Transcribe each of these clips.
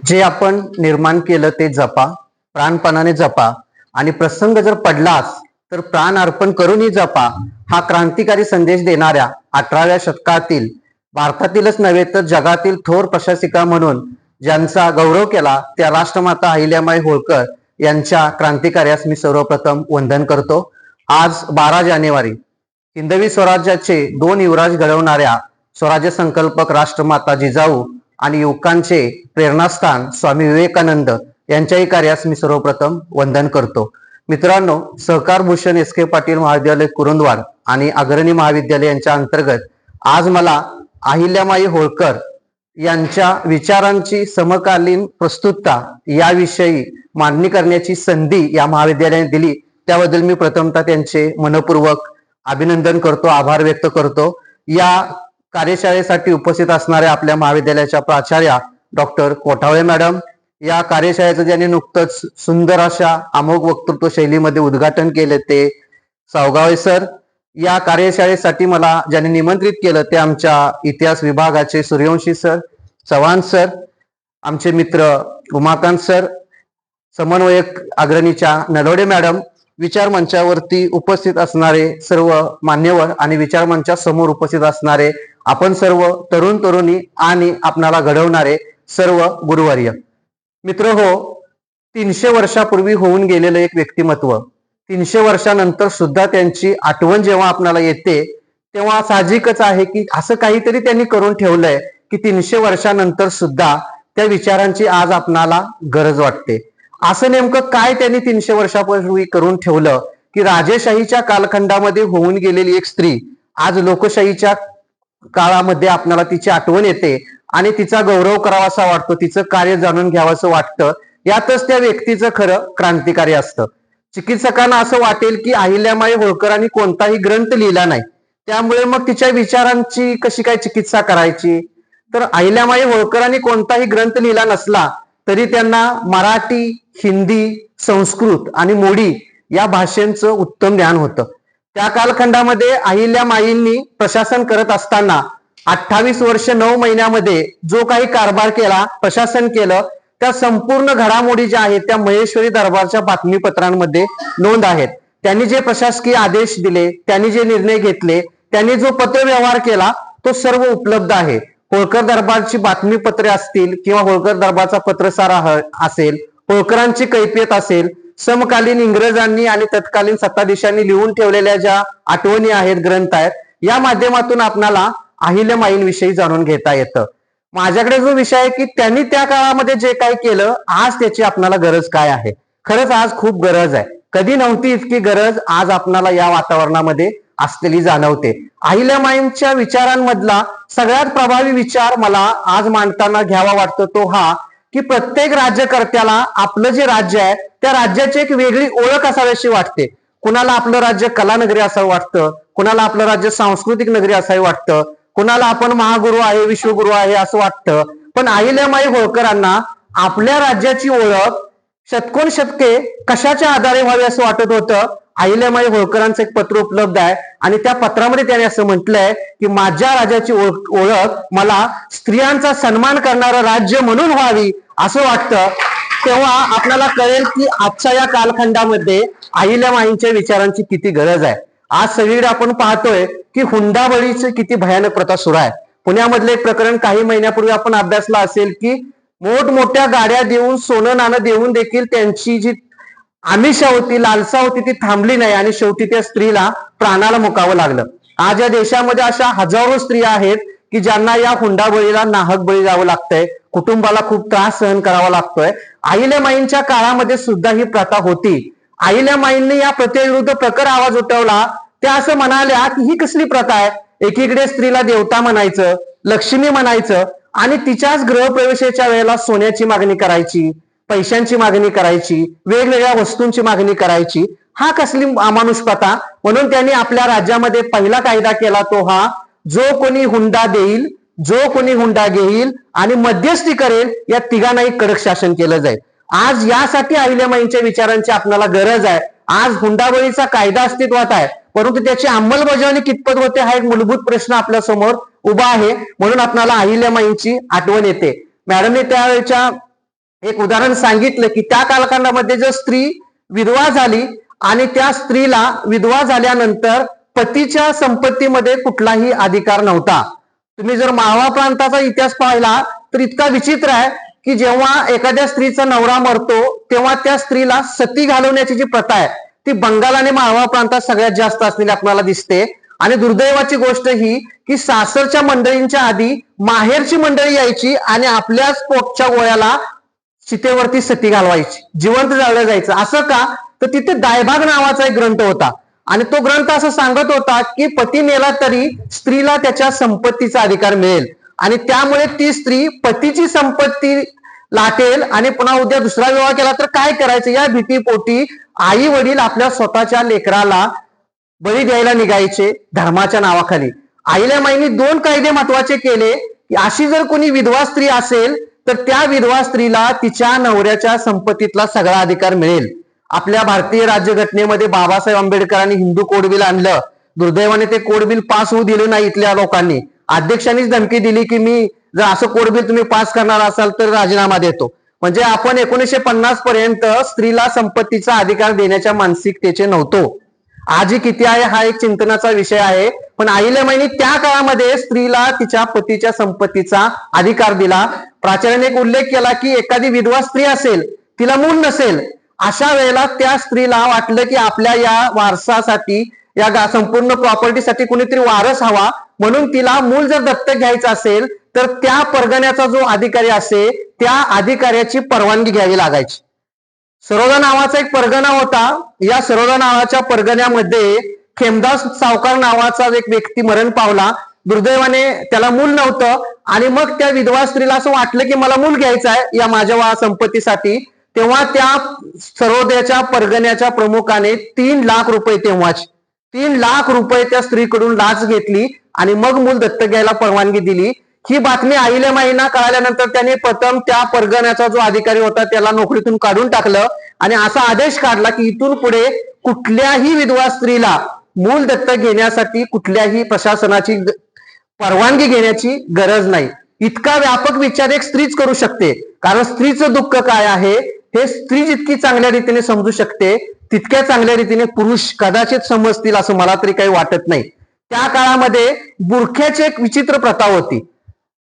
जे आपण निर्माण केलं ते जपा, प्राणपणाने जपा आणि प्रसंग जर पडलाच तर प्राण अर्पण करूनही जपा, हा क्रांतिकारी संदेश देणाऱ्या 18व्या शतकातील भारतातीलच नव्हे तर जगातील थोर प्रशासिका म्हणून ज्यांचा गौरव केला त्या राष्ट्रमाता अहिल्याबाई होळकर यांच्या क्रांतिकार्यास मी सर्वप्रथम वंदन करतो। आज 12 जानेवारी हिंदवी स्वराज्याचे 2 युवराज घडवणाऱ्या स्वराज्य संकल्पक राष्ट्रमाता जिजाऊ आणि युवकांचे प्रेरणास्थान स्वामी विवेकानंद यांच्याही कार्यास मी सर्वप्रथम वंदन करतो। मित्रांनो, सहकार भूषण एस.के. पाटील महाविद्यालय कुरुंदवाड आणि अग्रणी महाविद्यालय यांच्या अंतर्गत आज मला अहिल्याबाई होळकर यांच्या विचारांची समकालीन प्रस्तुतता याविषयी मांडणी करण्याची संधी या महाविद्यालयाने दिली, त्याबद्दल मी प्रथमतः त्यांचे मनपूर्वक अभिनंदन करतो, आभार व्यक्त करतो। या कार्यशाळेसाठी उपस्थित असणाऱ्या आपल्या महाविद्यालयाच्या प्राचार्या डॉक्टर कोठावळे मॅडम, या कार्यशाळेचं ज्यांनी नुकतंच सुंदर अशा अमोघ वक्तृत्व शैलीमध्ये उद्घाटन केले ते सावगावे सर, या कार्यशाळेसाठी मला ज्यांनी निमंत्रित केलं ते आमच्या इतिहास विभागाचे सूर्यवंशी सर, चव्हाण सर, आमचे मित्र उमाकांत सर, समन्वयक अग्रणीच्या नलवडे मॅडम, विचार मंचावरती उपस्थित असणारे सर्व मान्यवर आणि विचार मंचा समोर उपस्थित असणारे आपण सर्व तरुण तरुणी आणि आपणाला घडवणारे सर्व गुरुवर्य मित्र हो, 300 वर्षापूर्वी होऊन गेलेलं एक व्यक्तिमत्व 300 वर्षानंतर सुद्धा त्यांची आठवण जेव्हा आपल्याला येते तेव्हा साहजिकच आहे की असं काहीतरी त्यांनी करून ठेवलंय की 300 वर्षानंतर सुद्धा त्या विचारांची आज आपणाला गरज वाटते। असं नेमकं काय त्यांनी 300 वर्षापूर्वी करून ठेवलं की राजेशाहीच्या कालखंडामध्ये होऊन गेलेली एक स्त्री आज लोकशाहीच्या काळामध्ये आपल्याला तिची आठवण येते आणि तिचा गौरव करावासा वाटतो, तिचं कार्य जाणून घ्यावंसं वाटतं। यातच त्या व्यक्तीचं खरं क्रांतिकारी असतं। चिकित्सकांना असं वाटेल की अहिल्याबाई होळकरांनी कोणताही ग्रंथ लिहिला नाही, त्यामुळे मग तिच्या विचारांची कशी काय चिकित्सा करायची। तर अहिल्याबाई होळकरांनी कोणताही ग्रंथ लिहिला नसला तरी त्यांना मराठी, हिंदी, संस्कृत आणि मोडी या भाषांचं उत्तम ज्ञान होतं। त्या कालखंडामध्ये अहिल्याबाईंनी प्रशासन करत असताना 28 वर्ष 9 महिन्यामध्ये जो काही कारभार केला, प्रशासन केलं, त्या संपूर्ण घडामोडी ज्या आहेत त्या महेश्वरी दरबारच्या बातमीपत्रांमध्ये नोंद आहेत। त्यांनी जे प्रशासकीय आदेश दिले, त्यांनी जे निर्णय घेतले, त्यांनी जो पत्रव्यवहार केला तो सर्व उपलब्ध आहे। होळकर दरबारची बातमीपत्रे असतील किंवा होळकर दरबारचा पत्रसार असेल, होळकरांची कैफियत असेल, समकालीन इंग्रजांनी आणि तत्कालीन सत्ताधीशांनी लिहून ठेवलेल्या ज्या आठवणी आहेत, ग्रंथ आहेत, या माध्यमातून आपणाला अहिल्याबाईंविषयी जाणून घेता येतं। माझ्याकडे जो विषय आहे की त्यांनी त्या काळामध्ये जे काही केलं, आज त्याची आपणाला गरज काय आहे। खरंच आज खूप गरज आहे, कधी नव्हती इतकी गरज आज आपणाला या वातावरणामध्ये असलेली जाणवते। अहिल्याबाईंच्या विचारांमधला सगळ्यात प्रभावी विचार मला आज मांडताना घ्यावा वाटतो तो हा की प्रत्येक राज्यकर्त्याला आपलं जे राज्य आहे त्या राज्याची एक वेगळी ओळख असावीशी वाटते। कुणाला आपलं राज्य कलानगरी असावं वाटतं, कुणाला आपलं राज्य सांस्कृतिक नगरी असावं वाटतं, कुणाला आपण महागुरु आहे, विश्वगुरु आहे असं वाटतं। पण अहिल्याबाई होळकरांना आपल्या राज्याची ओळख शतकोनशतके कशाच्या आधारे व्हावी असं वाटत होतं। अहिल्याबाई होळकरांचं एक पत्र उपलब्ध आहे आणि त्या पत्रामध्ये त्याने असं म्हटलंय की माझ्या राज्याची ओळख मला स्त्रियांचा सन्मान करणारं राज्य म्हणून व्हावी असं वाटतं। तेव्हा आपल्याला कळेल की आजच्या या कालखंडामध्ये अहिल्याबाईंच्या विचारांची किती गरज आहे। आज सगळीकडे आपण पाहतोय की हुंडाबळीची किती भयानक प्रथा सुरू आहे। पुण्यामधले एक प्रकरण काही महिन्यापूर्वी आपण अभ्यासलं असेल की मोठमोठ्या गाड्या देऊन, सोनं नाणं देऊन देखील त्यांची जी आमिषा होती, लालसा होती ती थांबली नाही आणि शेवटी त्या स्त्रीला प्राणाला मुकावं लागलं। आज या देशामध्ये अशा हजारो स्त्रिया आहेत की ज्यांना या हुंडाबळीला नाहक बळी जावं लागतंय, कुटुंबाला खूप त्रास सहन करावा लागतोय। अहिल्याबाईंच्या काळामध्ये सुद्धा ही प्रथा होती। अहिल्याबाईंनी या प्रथेविरुद्ध प्रखर आवाज उठवला। त्या असं म्हणाल्या की ही कसली प्रथा आहे, एकीकडे स्त्रीला देवता म्हणायचं, लक्ष्मी म्हणायचं आणि तिच्याच गृहप्रवेशाच्या वेळेला सोन्याची मागणी करायची, पैशांची मागणी करायची, वेगवेगळ्या वस्तूंची मागणी करायची, हा कसली अमानुष प्रथा। म्हणून त्यांनी आपल्या राज्यामध्ये पहिला कायदा केला तो हा, जो कोणी हुंडा देईल, जो कोणी हुंडा घेईल आणि मध्यस्थी करेल या तिघांनाही कडक शासन केलं जाईल। आज यासाठी अहिल्याबाईंच्या विचारांची आपल्याला गरज आहे। आज हुंडाबळीचा कायदा अस्तित्वात आहे, परंतु त्याची अंमलबजावणी कितपत होते हा एक मूलभूत प्रश्न आपल्या समोर उभा आहे। म्हणून आपल्याला अहिल्याबाईंची आठवण येते। मॅडमने त्यावेळेच्या एक उदाहरण सांगितलं की त्या कालखंडामध्ये जर स्त्री विधवा झाली आणि त्या स्त्रीला विधवा झाल्यानंतर पतीच्या संपत्तीमध्ये कुठलाही अधिकार नव्हता. तुम्ही जर माळवा प्रांताचा इतिहास पाहिला तर इतका विचित्र आहे की जेव्हा एखाद्या स्त्रीचा नवरा मरतो तेव्हा त्या स्त्रीला सती घालवण्याची जी प्रथा आहे ती बंगाल आणि माळवा प्रांतात सगळ्यात जास्त असलेली आपल्याला दिसते. आणि दुर्दैवाची गोष्ट ही की सासरच्या मंडळींच्या आधी माहेरची मंडळी यायची आणि आपल्याच पोटच्या गोळ्याला चितेवरती सती घालवायची, जिवंत जाळलं जायचं. असं का? तर तिथे दायभाग नावाचा एक ग्रंथ होता आणि तो ग्रंथ असं सांगत होता की पती मेला तरी स्त्रीला त्याच्या संपत्तीचा अधिकार मिळेल आणि त्यामुळे ती स्त्री पतीची संपत्ती लाटेल आणि पुन्हा उद्या दुसरा विवाह केला तर काय करायचं या भीतीपोटी आई वडील आपल्या स्वतःच्या लेकराला बळी द्यायला निघायचे धर्माच्या नावाखाली. अहिल्याबाईंनी 2 कायदे महत्वाचे केले की अशी जर कोणी विधवा स्त्री असेल तर त्या विधवा स्त्रीला तिच्या नवऱ्याच्या संपत्तीतला सगळा अधिकार मिळेल. आपल्या भारतीय राज्यघटनेमध्ये बाबासाहेब आंबेडकरांनी हिंदू कोड बिल आणलं. दुर्दैवाने ते कोड बिल पास होऊ दिलं नाही इथल्या लोकांनी. अध्यक्षांनीच धमकी दिली की मी जर असं कोड बिल तुम्ही पास करणार असाल तर राजीनामा देतो. म्हणजे आपण 1950 पर्यंत स्त्रीला संपत्तीचा अधिकार देण्याच्या मानसिकतेचे नव्हतो. आजही किती आहे हा एक चिंतनाचा विषय आहे. पण अहिल्याबाईंनी त्या काळामध्ये स्त्रीला तिच्या पतीच्या संपत्तीचा अधिकार दिला. प्राचार्याने एक उल्लेख केला की एखादी विधवा स्त्री असेल, तिला मूल नसेल, अशा वेळेला त्या स्त्रीला वाटलं की आपल्या या वारसासाठी या संपूर्ण प्रॉपर्टीसाठी कोणीतरी वारस हवा, म्हणून तिला मूल जर दत्तक घ्यायचं असेल तर त्या परगण्याचा जो अधिकारी असेल त्या अधिकाऱ्याची परवानगी घ्यावी लागायची. सरोदा नावाचा एक परगणा होता. या सरोदा नावाच्या परगण्यामध्ये खेमदास सावकार नावाचा एक व्यक्ती मरण पावला. दुर्दैवाने त्याला मूल नव्हतं आणि मग त्या विधवा स्त्रीला असं वाटलं की मला मूल घ्यायचं आहे या माझ्या संपत्तीसाठी. तेव्हा त्या सरोद्याच्या परगण्याच्या प्रमुखाने 3 लाख रुपये तेव्हाच 3 लाख रुपये त्या स्त्रीकडून लाच घेतली आणि मग मूल दत्तक घ्यायला परवानगी दिली. ही बातमी अहिल्याबाईंना कळाल्यानंतर त्याने प्रथम त्या परगण्याचा जो अधिकारी होता त्याला नोकरीतून काढून टाकलं आणि असा आदेश काढला की इथून पुढे कुठल्याही विधवा स्त्रीला मूल दत्तक घेण्यासाठी कुठल्याही प्रशासनाची परवानगी घेण्याची गरज नाही. इतका व्यापक विचार एक स्त्रीच करू शकते. कारण स्त्रीचं दुःख काय आहे हे स्त्री जितकी चांगल्या रीतीने समजू शकते तितक्या चांगल्या रीतीने पुरुष कदाचित समजतील असं मला तरी काही वाटत नाही. त्या काळामध्ये बुरख्याची एक विचित्र प्रथा होती.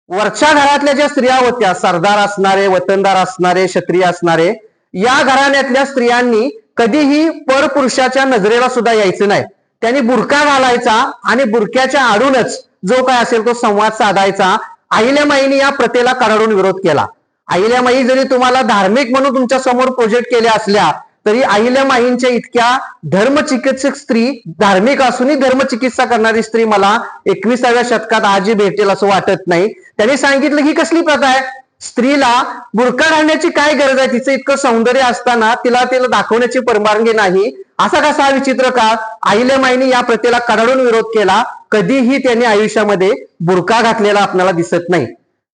वरच्या घरातल्या ज्या स्त्रिया होत्या, सरदार असणारे, वतनदार असणारे, क्षत्रिय असणारे, या घराण्यातल्या स्त्रियांनी कधीही परपुरुषाच्या नजरेला सुद्धा यायचं नाही. त्यांनी बुरखा घालायचा आणि बुरख्याच्या आडूनच जो काय असेल तो संवाद साधायचा. अहिल्याबाईंनी या प्रथेला कडाडून विरोध केला. अहिल्याबाई जरी तुम्हाला धार्मिक म्हणून तुमच्या समोर प्रोजेक्ट केल्या असल्या तरी अहिल्याबाईंच्या इतक्या धर्मचिकित्सक स्त्री, धार्मिक असूनही धर्मचिकित्सा करणारी स्त्री मला 21व्या शतकात आजही भेटेल असं वाटत नाही. त्यांनी सांगितलं ही कसली प्रथा आहे, स्त्रीला बुरखा घालण्याची काय गरज आहे, तिचं इतकं सौंदर्य असताना तिला दाखवण्याची परवानगी नाही. असा कसा विचित्र का? अहिल्याबाईंनी या प्रथेला कडाडून विरोध केला. कधीही त्यांनी आयुष्यामध्ये बुरखा घातलेला आपल्याला दिसत नाही.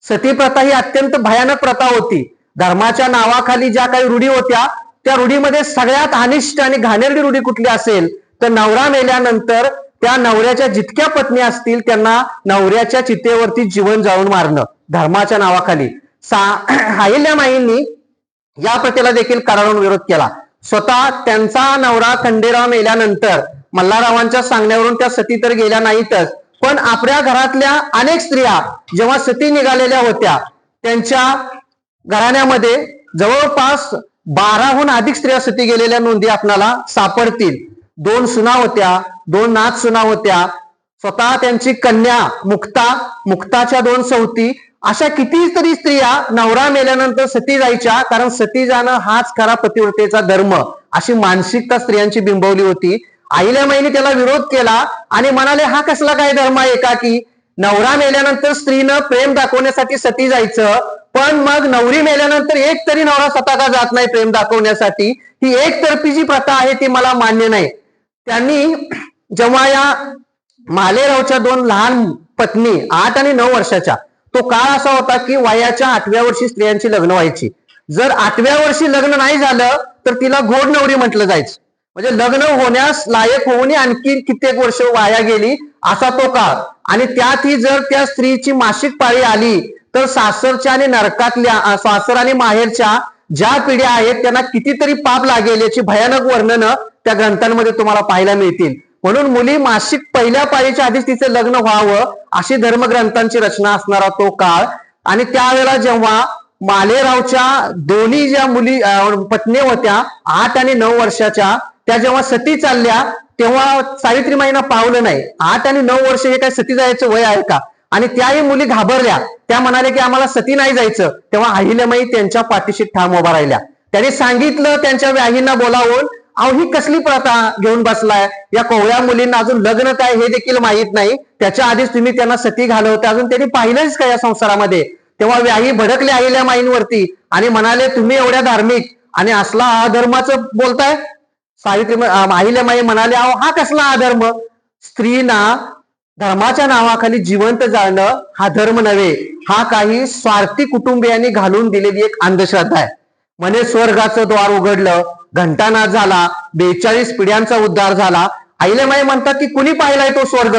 सती प्रथा ही अत्यंत भयानक प्रथा होती. धर्माच्या नावाखाली ज्या काही रूढी होत्या त्या रूढीमध्ये सगळ्यात अनिष्ट आणि घाणेरडी रूढी कुठली असेल तर नवरा मेल्यानंतर त्या नवऱ्याच्या जितक्या पत्नी असतील त्यांना नवऱ्याच्या चितेवरती जीवन जाळून मारणं धर्माच्या नावाखाली. अहिल्याबाईंनी या प्रथेला देखील कडाडून विरोध केला. स्वतः त्यांचा नवरा खंडेराव मेल्यानंतर मल्हाररावांच्या सांगण्यावरून त्या सती तर गेल्या नाहीतच, पण आपल्या घरातल्या अनेक स्त्रिया जेव्हा सती निघालेल्या होत्या त्यांच्या घराण्यामध्ये जवळपास 12हून अधिक स्त्रिया सती गेलेल्या नोंदी आपल्याला सापडतील. 2 सुना होत्या, 2 नाथ सुना होत्या, स्वतः त्यांची कन्या मुक्ताच्या 2 सवती, अशा कितीतरी स्त्रिया नवरा मेल्यानंतर सती जायच्या. कारण सती जाणं हाच खरा पतिव्रतेचा धर्म अशी मानसिकता स्त्रियांची बिंबवली होती. अहिल्याबाईंनी त्याला विरोध केला आणि म्हणाले हा कसला काय धर्म आहे का की नवरा मेल्यानंतर स्त्रीनं प्रेम दाखवण्यासाठी सती जायचं, पण मग नवरी मेल्यानंतर एक तरी नवरा स्वतः का जात नाही प्रेम दाखवण्यासाठी? ही एकतर्फी जी प्रथा आहे ती मला मान्य नाही. त्यांनी जेव्हा या मालेरावच्या 2 लहान पत्नी 8 आणि 9 वर्षाच्या, तो काळ असा होता की वयाच्या 8व्या वर्षी स्त्रियांची लग्न व्हायची. जर 8व्या वर्षी लग्न नाही झालं तर तिला घोड नवरी म्हटलं जायचं. म्हणजे लग्न होण्यास लायक होऊन आणखी कित्येक वर्ष वाया गेली असा तो काळ. आणि त्यातही जर त्या स्त्रीची मासिक पाळी आली तर सासरच्या आणि नरकातल्या सासर आणि माहेरच्या ज्या पिढ्या आहेत त्यांना कितीतरी पाप लागेल याची भयानक वर्णनं त्या ग्रंथांमध्ये तुम्हाला पाहायला मिळतील. म्हणून मुली मासिक पहिल्या पाळीच्या आधीच तिचे लग्न व्हावं अशी धर्मग्रंथांची रचना असणारा तो काळ. आणि त्यावेळेला जेव्हा मालेरावच्या दोन्ही ज्या मुली पत्नी होत्या 8 आणि 9 वर्षाच्या, त्या जेव्हा सती चालल्या तेव्हा सावित्रीमाईंना पावलं नाही. 8 आणि 9 वर्ष हे काय सती जायचं वय आहे का? आणि त्याही मुली घाबरल्या. त्या म्हणाल्या की आम्हाला सती नाही जायचं. तेव्हा अहिल्यामाई त्यांच्या पाठीशी ठाम उभा राहिल्या. त्यांनी सांगितलं त्यांच्या व्याहींना बोलावून, अहो ही कसली प्रथा घेऊन बसलाय? या कोवळ्या मुलींना अजून लग्न काय हे देखील माहीत नाही, त्याच्या आधीच तुम्ही त्यांना सती घालवता, अजून त्यांनी पाहिलंच का या संसारामध्ये? तेव्हा व्याही भडकले अहिल्यामाईंवरती आणि म्हणाले तुम्ही एवढ्या धार्मिक आणि असला अधर्माचं बोलताय? अहिल्यामाई म्हणाले, अहो हा कसला अधर्म? स्त्रीना धर्माच्या नावाखाली जिवंत जाणं हा धर्म नव्हे, हा काही स्वार्थी कुटुंबियांनी घालून दिलेली एक अंधश्रद्धा आहे. म्हणे स्वर्गाचं द्वार उघडलं, घंटानाद झाला, 42 पिढ्यांचा उद्धार झाला. अहिल्यामाई म्हणतात की कुणी पाहिलाय तो स्वर्ग?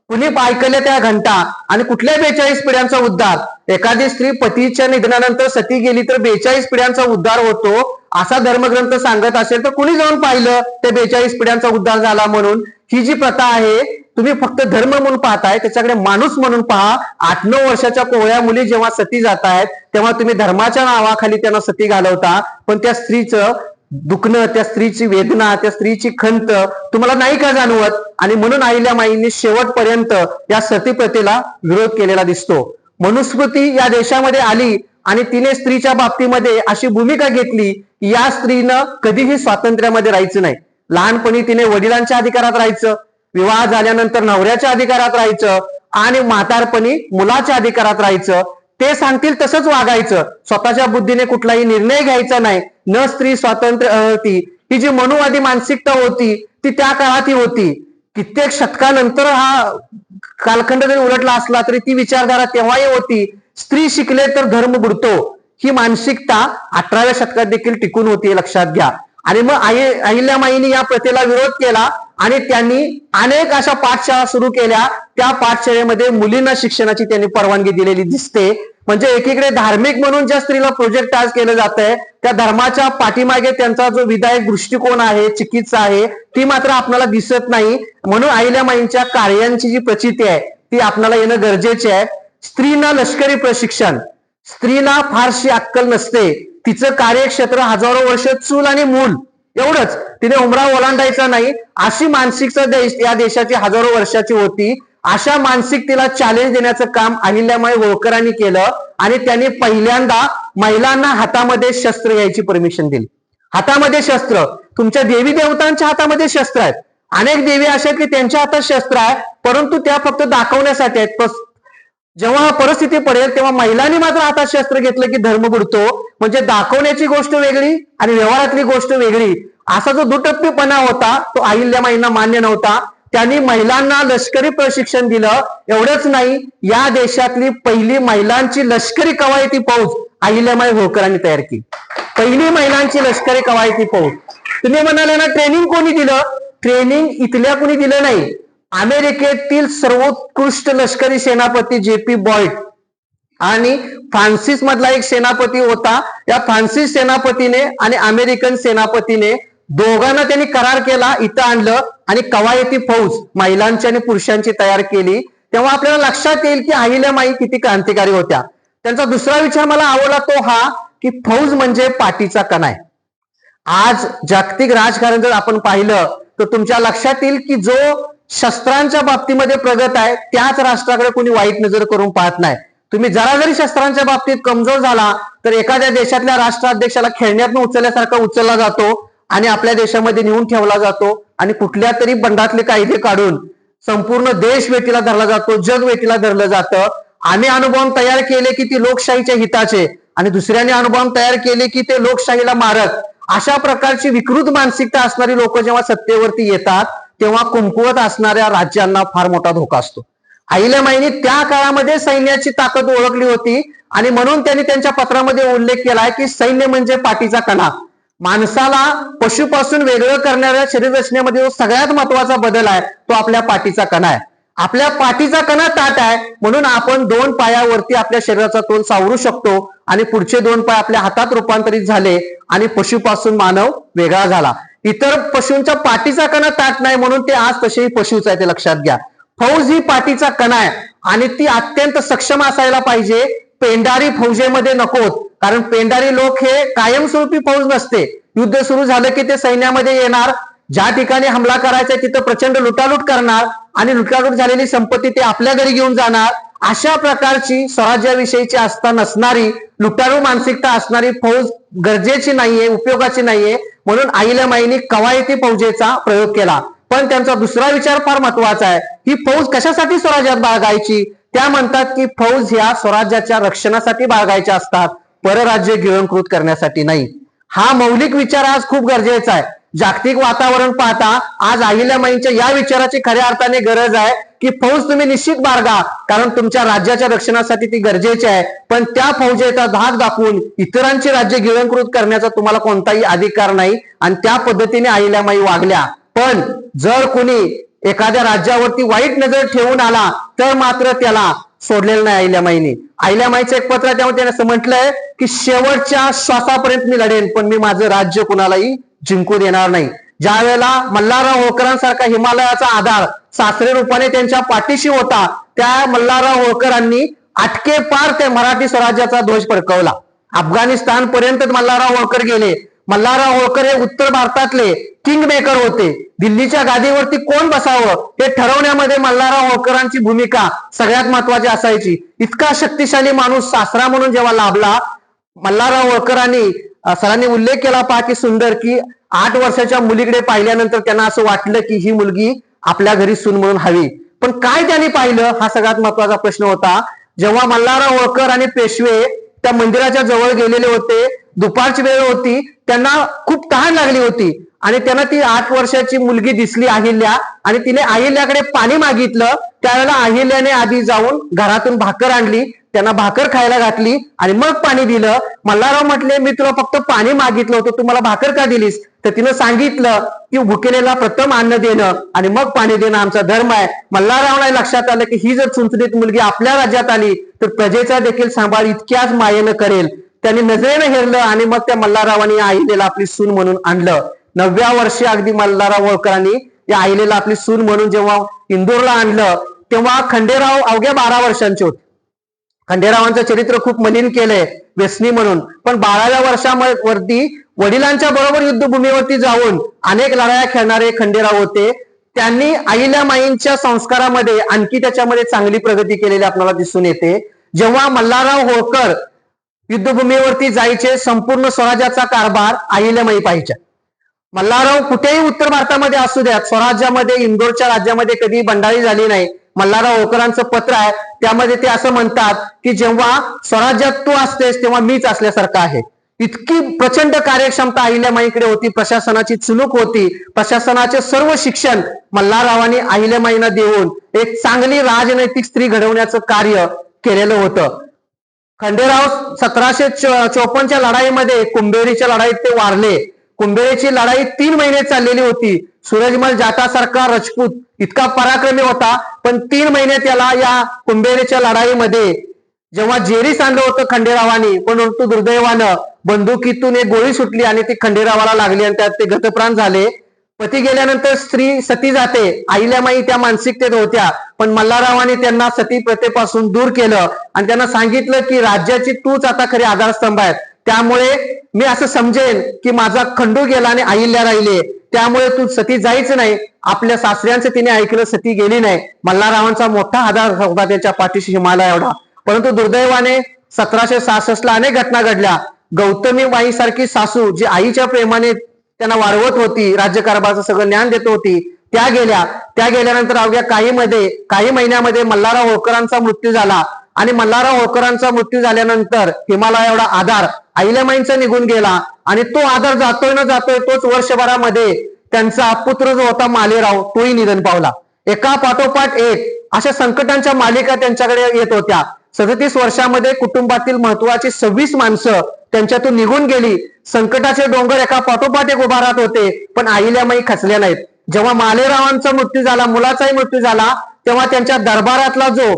कुणी ऐकले त्या घंटा? आणि कुठल्या 42 पिढ्यांचा उद्धार? एखादी स्त्री पतीच्या निधनानंतर सती गेली तर 42 पिढ्यांचा उद्धार होतो असा धर्मग्रंथ सांगत असेल तर कुणी जाऊन पाहिलं ते 42 पिढ्यांचा उद्धार झाला म्हणून? ही जी प्रथा आहे तुम्ही फक्त धर्म म्हणून पाहताय, त्याच्याकडे माणूस म्हणून पहा. 8-9 वर्षाच्या कोवळ्या मुली जेव्हा सती जात आहेत तेव्हा तुम्ही धर्माच्या नावाखाली त्यांना सती घालवता, पण त्या स्त्रीचं दुखणं, त्या स्त्रीची वेदना, त्या स्त्रीची खंत तुम्हाला नाही का जाणवत? आणि म्हणून अहिल्यामाईंनी शेवटपर्यंत या सती प्रथेला विरोध केलेला दिसतो. मनुस्मृती या देशामध्ये आली आणि तिने स्त्रीच्या बाबतीमध्ये अशी भूमिका घेतली की या स्त्रीनं कधीही स्वातंत्र्यामध्ये राहायचं नाही. लहानपणी तिने वडिलांच्या अधिकारात राहायचं, विवाह झाल्यानंतर नवऱ्याच्या अधिकारात राहायचं आणि म्हातारपणी मुलाच्या अधिकारात राहायचं. ते सांगतील तसंच वागायचं, स्वतःच्या बुद्धीने कुठलाही निर्णय घ्यायचा नाही. न स्त्री स्वातंत्र्य होती. ही जी मनुवादी मानसिकता होती ती त्या काळात होती. कित्येक शतकानंतर हा कालखंड जरी उलटला असला तरी ती विचारधारा तेव्हाही होती. स्त्री शिकले तर धर्म बुडतो, ही मानसिकता 18व्या शतकात देखील टिकून होती, लक्षात घ्या. आणि मग अहिल्यामाईंनी या प्रथेला विरोध केला आणि त्यांनी अनेक अशा पाठशाळा सुरू केल्या. त्या पाठशाळेमध्ये मुलींना शिक्षणाची त्यांनी परवानगी दिलेली दिसते. म्हणजे एकीकडे धार्मिक म्हणून ज्या स्त्रीला प्रोजेक्ट आज केलं जात आहे त्या धर्माच्या पाठीमागे त्यांचा जो विधायक दृष्टिकोन आहे, चिकित्सा आहे, ती मात्र आपल्याला दिसत नाही. म्हणून अहिल्यामाईंच्या कार्यांची जी प्रचिती आहे ती आपल्याला येणं गरजेचे आहे. स्त्रीना लष्करी प्रशिक्षण, स्त्रीला फारशी अक्कल नसते, तिचं कार्यक्षेत्र हजारो वर्ष चूल आणि मूल एवढंच, तिने उमरा ओलांडायचा नाही, अशी मानसिकता या देशाची हजारो वर्षाची होती. अशा मानसिकतेला चॅलेंज देण्याचं काम अहिल्यामाई होळकरांनी केलं आणि त्यांनी पहिल्यांदा महिलांना हातामध्ये शस्त्र घ्यायची परमिशन दिली. हातामध्ये शस्त्र, तुमच्या देवी देवतांच्या हातामध्ये शस्त्र आहेत. अनेक देवी अशा आहेत की त्यांच्या हातात शस्त्र आहे, परंतु त्या फक्त दाखवण्यासाठी आहेत. जेव्हा परिस्थिती पडेल तेव्हा महिलांनी मात्र हातात शस्त्र घेतलं की धर्म बुडतो. म्हणजे दाखवण्याची गोष्ट वेगळी आणि व्यवहारातली गोष्ट वेगळी, असा जो दुटप्पीपणा होता तो अहिल्यामाईंना मान्य नव्हता. त्यांनी महिलांना लष्करी प्रशिक्षण दिलं. एवढंच नाही, या देशातली पहिली महिलांची लष्करी कवायती फौज अहिल्यामाई होळकरांनी तयार केली. पहिली महिलांची लष्करी कवायती फौज. तुम्ही म्हणाले ना ट्रेनिंग कोणी दिलं? ट्रेनिंग इथल्या कोणी दिलं नाही. अमेरिकेतील सर्वोत्कृष्ट लष्करी सेनापती JP बॉयड आणि फ्रान्सिस मधला एक सेनापती होता. या फ्रान्सिस सेनापतीने आणि अमेरिकन सेनापतीने दोघांना त्यांनी करार केला, इथं आणलं आणि कवायती फौज महिलांची आणि पुरुषांची तयार केली. तेव्हा आपल्याला लक्षात येईल की अहिल्यामाई किती क्रांतिकारी होत्या. त्यांचा दुसरा विचार मला आवडला तो हा की फौज म्हणजे पाठीचा कणा आहे. आज जागतिक राजकारण जर आपण पाहिलं तर तुमच्या लक्षात येईल की जो शस्त्रांच्या बाबतीमध्ये प्रगत आहे त्याच राष्ट्राकडे कोणी वाईट नजर करून पाहत नाही. तुम्ही जरा जरी शस्त्रांच्या बाबतीत कमजोर झाला तर एखाद्या देशातल्या राष्ट्राध्यक्षाला खेळण्यातून उचलल्यासारखा उचलला जातो आणि आपल्या देशामध्ये नेऊन ठेवला जातो आणि कुठल्या तरी बंडातले कायदे काढून संपूर्ण देश वेठीला धरला जातो, जग वेठीला धरलं जातं. आम्ही अनुभव तयार केले की ते लोकशाहीच्या हिताचे आणि दुसऱ्याने अनुभव तयार केले की ते लोकशाहीला मारत. अशा प्रकारची विकृत मानसिकता असणारी लोक जेव्हा सत्तेवरती येतात तेव्हा कमकुवत असणाऱ्या राज्यांना फार मोठा धोका असतो. अहिल्यामाईंनी त्या काळामध्ये सैन्याची ताकद ओळखली होती आणि म्हणून त्यांनी त्यांच्या पत्रामध्ये उल्लेख केलाय की सैन्य म्हणजे पाठीचा कणा. माणसाला पशुपासून वेगळं करणाऱ्या शरीर रचनेमध्ये जो सगळ्यात महत्वाचा बदल आहे तो आपल्या पाठीचा कणा आहे. आपल्या पाठीचा कणा ताट आहे म्हणून आपण 2 पायावरती आपल्या शरीराचा तोल सावरू शकतो आणि पुढचे 2 पाय आपल्या हातात रूपांतरित झाले आणि पशुपासून मानव वेगळा झाला. इतर पशूंच्या पाठीचा कणा ताट नाही म्हणून ते आज तसेही पशुच आहे, ते लक्षात घ्या. फौज ही पाठीचा कणा आहे आणि ती अत्यंत सक्षम असायला पाहिजे. पेंडारी फौजेमध्ये नकोत, कारण पेंडारी लोक हे कायमस्वरूपी फौज नसते. युद्ध सुरू झालं की ते सैन्यामध्ये येणार, ज्या ठिकाणी हमला करायचा तिथं प्रचंड लुटालूट करणार आणि लुटालूट झालेली संपत्ती ते आपल्या घरी घेऊन जाणार. अशा प्रकारची स्वराज्याविषयीची आस्था नसणारी, लुटारू मानसिकता असणारी फौज गरजेची नाहीये, उपयोगाची नाहीये. म्हणून अहिल्यामाईंनी कवायती फौजेचा प्रयोग केला. पण त्यांचा दुसरा विचार फार महत्वाचा आहे. ही फौज कशासाठी स्वराज्यात बाळगायची? त्या म्हणतात की फौज ह्या स्वराज्याच्या रक्षणासाठी बाळगायच्या असतात, परराज्य गिळंकृत करण्यासाठी नाही. हा मौलिक विचार आज खूप गरजेचा आहे. जागतिक वातावरण पाहता आज अहिल्यामाईंच्या या विचाराची खऱ्या अर्थाने गरज आहे की फौज तुम्ही निश्चित बाळगा, कारण तुमच्या राज्याच्या रक्षणासाठी ती गरजेची आहे. पण त्या फौजेचा धाक दाखवून इतरांची राज्य गिळंकृत करण्याचा तुम्हाला कोणताही अधिकार नाही आणि त्या पद्धतीने अहिल्यामाई वागल्या. पण जर कोणी एखाद्या राज्यावरती वाईट नजर ठेवून आला तर मात्र त्याला सोडलेलं नाही अहिल्यामाईंनी. अहिल्यामाईचं एक पत्र आहे, त्यामुळे त्याने असं म्हटलंय की शेवटच्या श्वासापर्यंत मी लढेन, पण मी माझं राज्य कुणालाही जिंकू देणार नाही. ज्या वेळेला मल्हारराव होळकरांसारखा हिमालयाचा आधार सासरे रूपाने त्यांच्या पाठीशी होता, त्या मल्हारराव होळकरांनी आटके पार ते मराठी स्वराज्याचा ध्वज फडकवला. अफगाणिस्तान पर्यंत मल्हारराव होळकर गेले. मल्हारराव होळकर हे उत्तर भारतातले किंग मेकर होते. दिल्लीच्या गादीवरती कोण बसावं हे ठरवण्यामध्ये मल्हारराव होळकरांची भूमिका सगळ्यात महत्वाची असायची. इतका शक्तिशाली माणूस सासरा म्हणून जेव्हा लाभला, मल्हारराव होळकरांनी सरांनी उल्लेख केला पहा की सुंदर, की 8 वर्षाच्या मुलीकडे पाहिल्यानंतर त्यांना असं वाटलं की ही मुलगी आपल्या घरी सून म्हणून हवी. पण काय त्यांनी पाहिलं हा सगळ्यात महत्वाचा प्रश्न होता. जेव्हा मल्हारराव होळकर आणि पेशवे त्या मंदिराच्या जवळ गेलेले होते, दुपारची वेळ होती, त्यांना खूप तहान लागली होती आणि त्यांना ती 8 वर्षाची मुलगी दिसली अहिल्या आणि तिने अहिल्याकडे पाणी मागितलं. त्यावेळेला अहिल्याने आधी जाऊन घरातून भाकर आणली, त्यांना भाकर खायला घातली आणि मग पाणी दिलं. मल्हारराव म्हटले, मी तुला फक्त पाणी मागितलं होतं, तू मला भाकर का दिलीस? तर तिनं सांगितलं की भुकेलेला प्रथम अन्न देणं आणि मग पाणी देणं आमचा धर्म आहे. मल्हाररावला लक्षात आलं की ही जर चुंचलीत मुलगी आपल्या राज्यात आली तर प्रजेचा देखील सांभाळ इतक्याच मायेनं करेल. त्यांनी नजरेनं हेरलं आणि मग त्या मल्हाररावांनी अहिलेला आपली सून म्हणून आणलं. 9व्या वर्षी अगदी मल्हारराव होळकरांनी या अहिलेला आपली सून म्हणून जेव्हा इंदोरला आणलं, तेव्हा खंडेराव अवघ्या 12 वर्षांचे होते. खंडेरावांचं चरित्र खूप मलिन केलंय व्यसनी म्हणून, पण 12व्या वर्षावरती वडिलांच्या बरोबर युद्धभूमीवरती जाऊन अनेक लढाया खेळणारे खंडेराव होते. त्यांनी अहिल्यामाईंच्या संस्कारामध्ये आणखी त्याच्यामध्ये चांगली प्रगती केलेली आपल्याला दिसून येते. जेव्हा मल्हारराव होळकर युद्धभूमीवरती जायचे, संपूर्ण स्वराज्याचा कारभार अहिल्यामाई पाहिजे. मल्हारराव कुठेही उत्तर भारतामध्ये असू द्यात, स्वराज्यामध्ये इंदोरच्या राज्यामध्ये कधी बंडाळी झाली नाही. मल्हारराव होळकरांचं पत्र आहे, त्यामध्ये ते असं म्हणतात की जेव्हा स्वराज्यात तू असतेस तेव्हा मीच असल्यासारखं आहे. इतकी प्रचंड कार्यक्षमता अहिल्यामाईंकडे होती, प्रशासनाची चुणूक होती. प्रशासनाचे सर्व शिक्षण मल्हाररावांनी अहिल्यामाईंना देऊन एक चांगली राजनैतिक स्त्री घडवण्याचं कार्य केलेलं होतं. खंडेराव 1754च्या लढाईमध्ये कुंभेरीच्या लढाईत ते वारले. कुंभेरीची लढाई 3 महिने चाललेली होती. सूरजमल जाटासारखा राजपूत इतका पराक्रमी होता, पण 3 महिने त्याला या कुंभेरीच्या लढाईमध्ये जेव्हा जेरीस आणलं होतं खंडेरावानी, परंतु दुर्दैवानं बंदुकीतून एक गोळी सुटली आणि ती खंडेरावाला लागली आणि त्यात ते गतप्राण झाले. पती गेल्यानंतर स्त्री सती जाते, अहिल्यामाई त्या मानसिकतेत होत्या, पण मल्हाररावांनी त्यांना सती प्रथेपासून दूर केलं आणि त्यांना सांगितलं की राज्याची तूच आता खरी आधारस्तंभ आहे. त्यामुळे मी असं समजेन की माझा खंडू गेला आणि अहिल्या राहिले, त्यामुळे तू सती जायच नाही. आपल्या सासऱ्यांचं तिने ऐकलं, सती गेली नाही. मल्हाररावांचा मोठा आधार होता त्याच्या पाठीशी हिमालय एवढा. परंतु दुर्दैवाने 1766ला अनेक घटना घडल्या. गौतमी बाई सारखी सासू जी आईच्या प्रेमाने त्यांना वाढवत होती, राज्यकारभाराचं सगळं ज्ञान देत होती, त्या गेल्यानंतर अवघ्या काही महिन्यामध्ये मल्हारराव होळकरांचा मृत्यू झाला आणि मल्हारराव होळकरांचा मृत्यू झाल्यानंतर हिमालय एवढा आधार अहिल्यामाईंचा निघून गेला आणि तो आधार जातोय न जातोय तोच वर्षभरामध्ये त्यांचा पुत्र जो होता मालेराव तोही निधन पावला. एका पाठोपाठ एक अशा संकटांच्या मालिका त्यांच्याकडे येत होत्या. 37 वर्षामध्ये कुटुंबातील महत्वाची 26 माणसं त्यांच्यातून निघून गेली. संकटाचे डोंगर एका पाठोपाठ एक उभा राहत होते, पण अहिल्यामाई खचल्या नाहीत. जेव्हा मालेरावांचा मृत्यू झाला, मुलाचाही मृत्यू झाला, तेव्हा त्यांच्या दरबारातला जो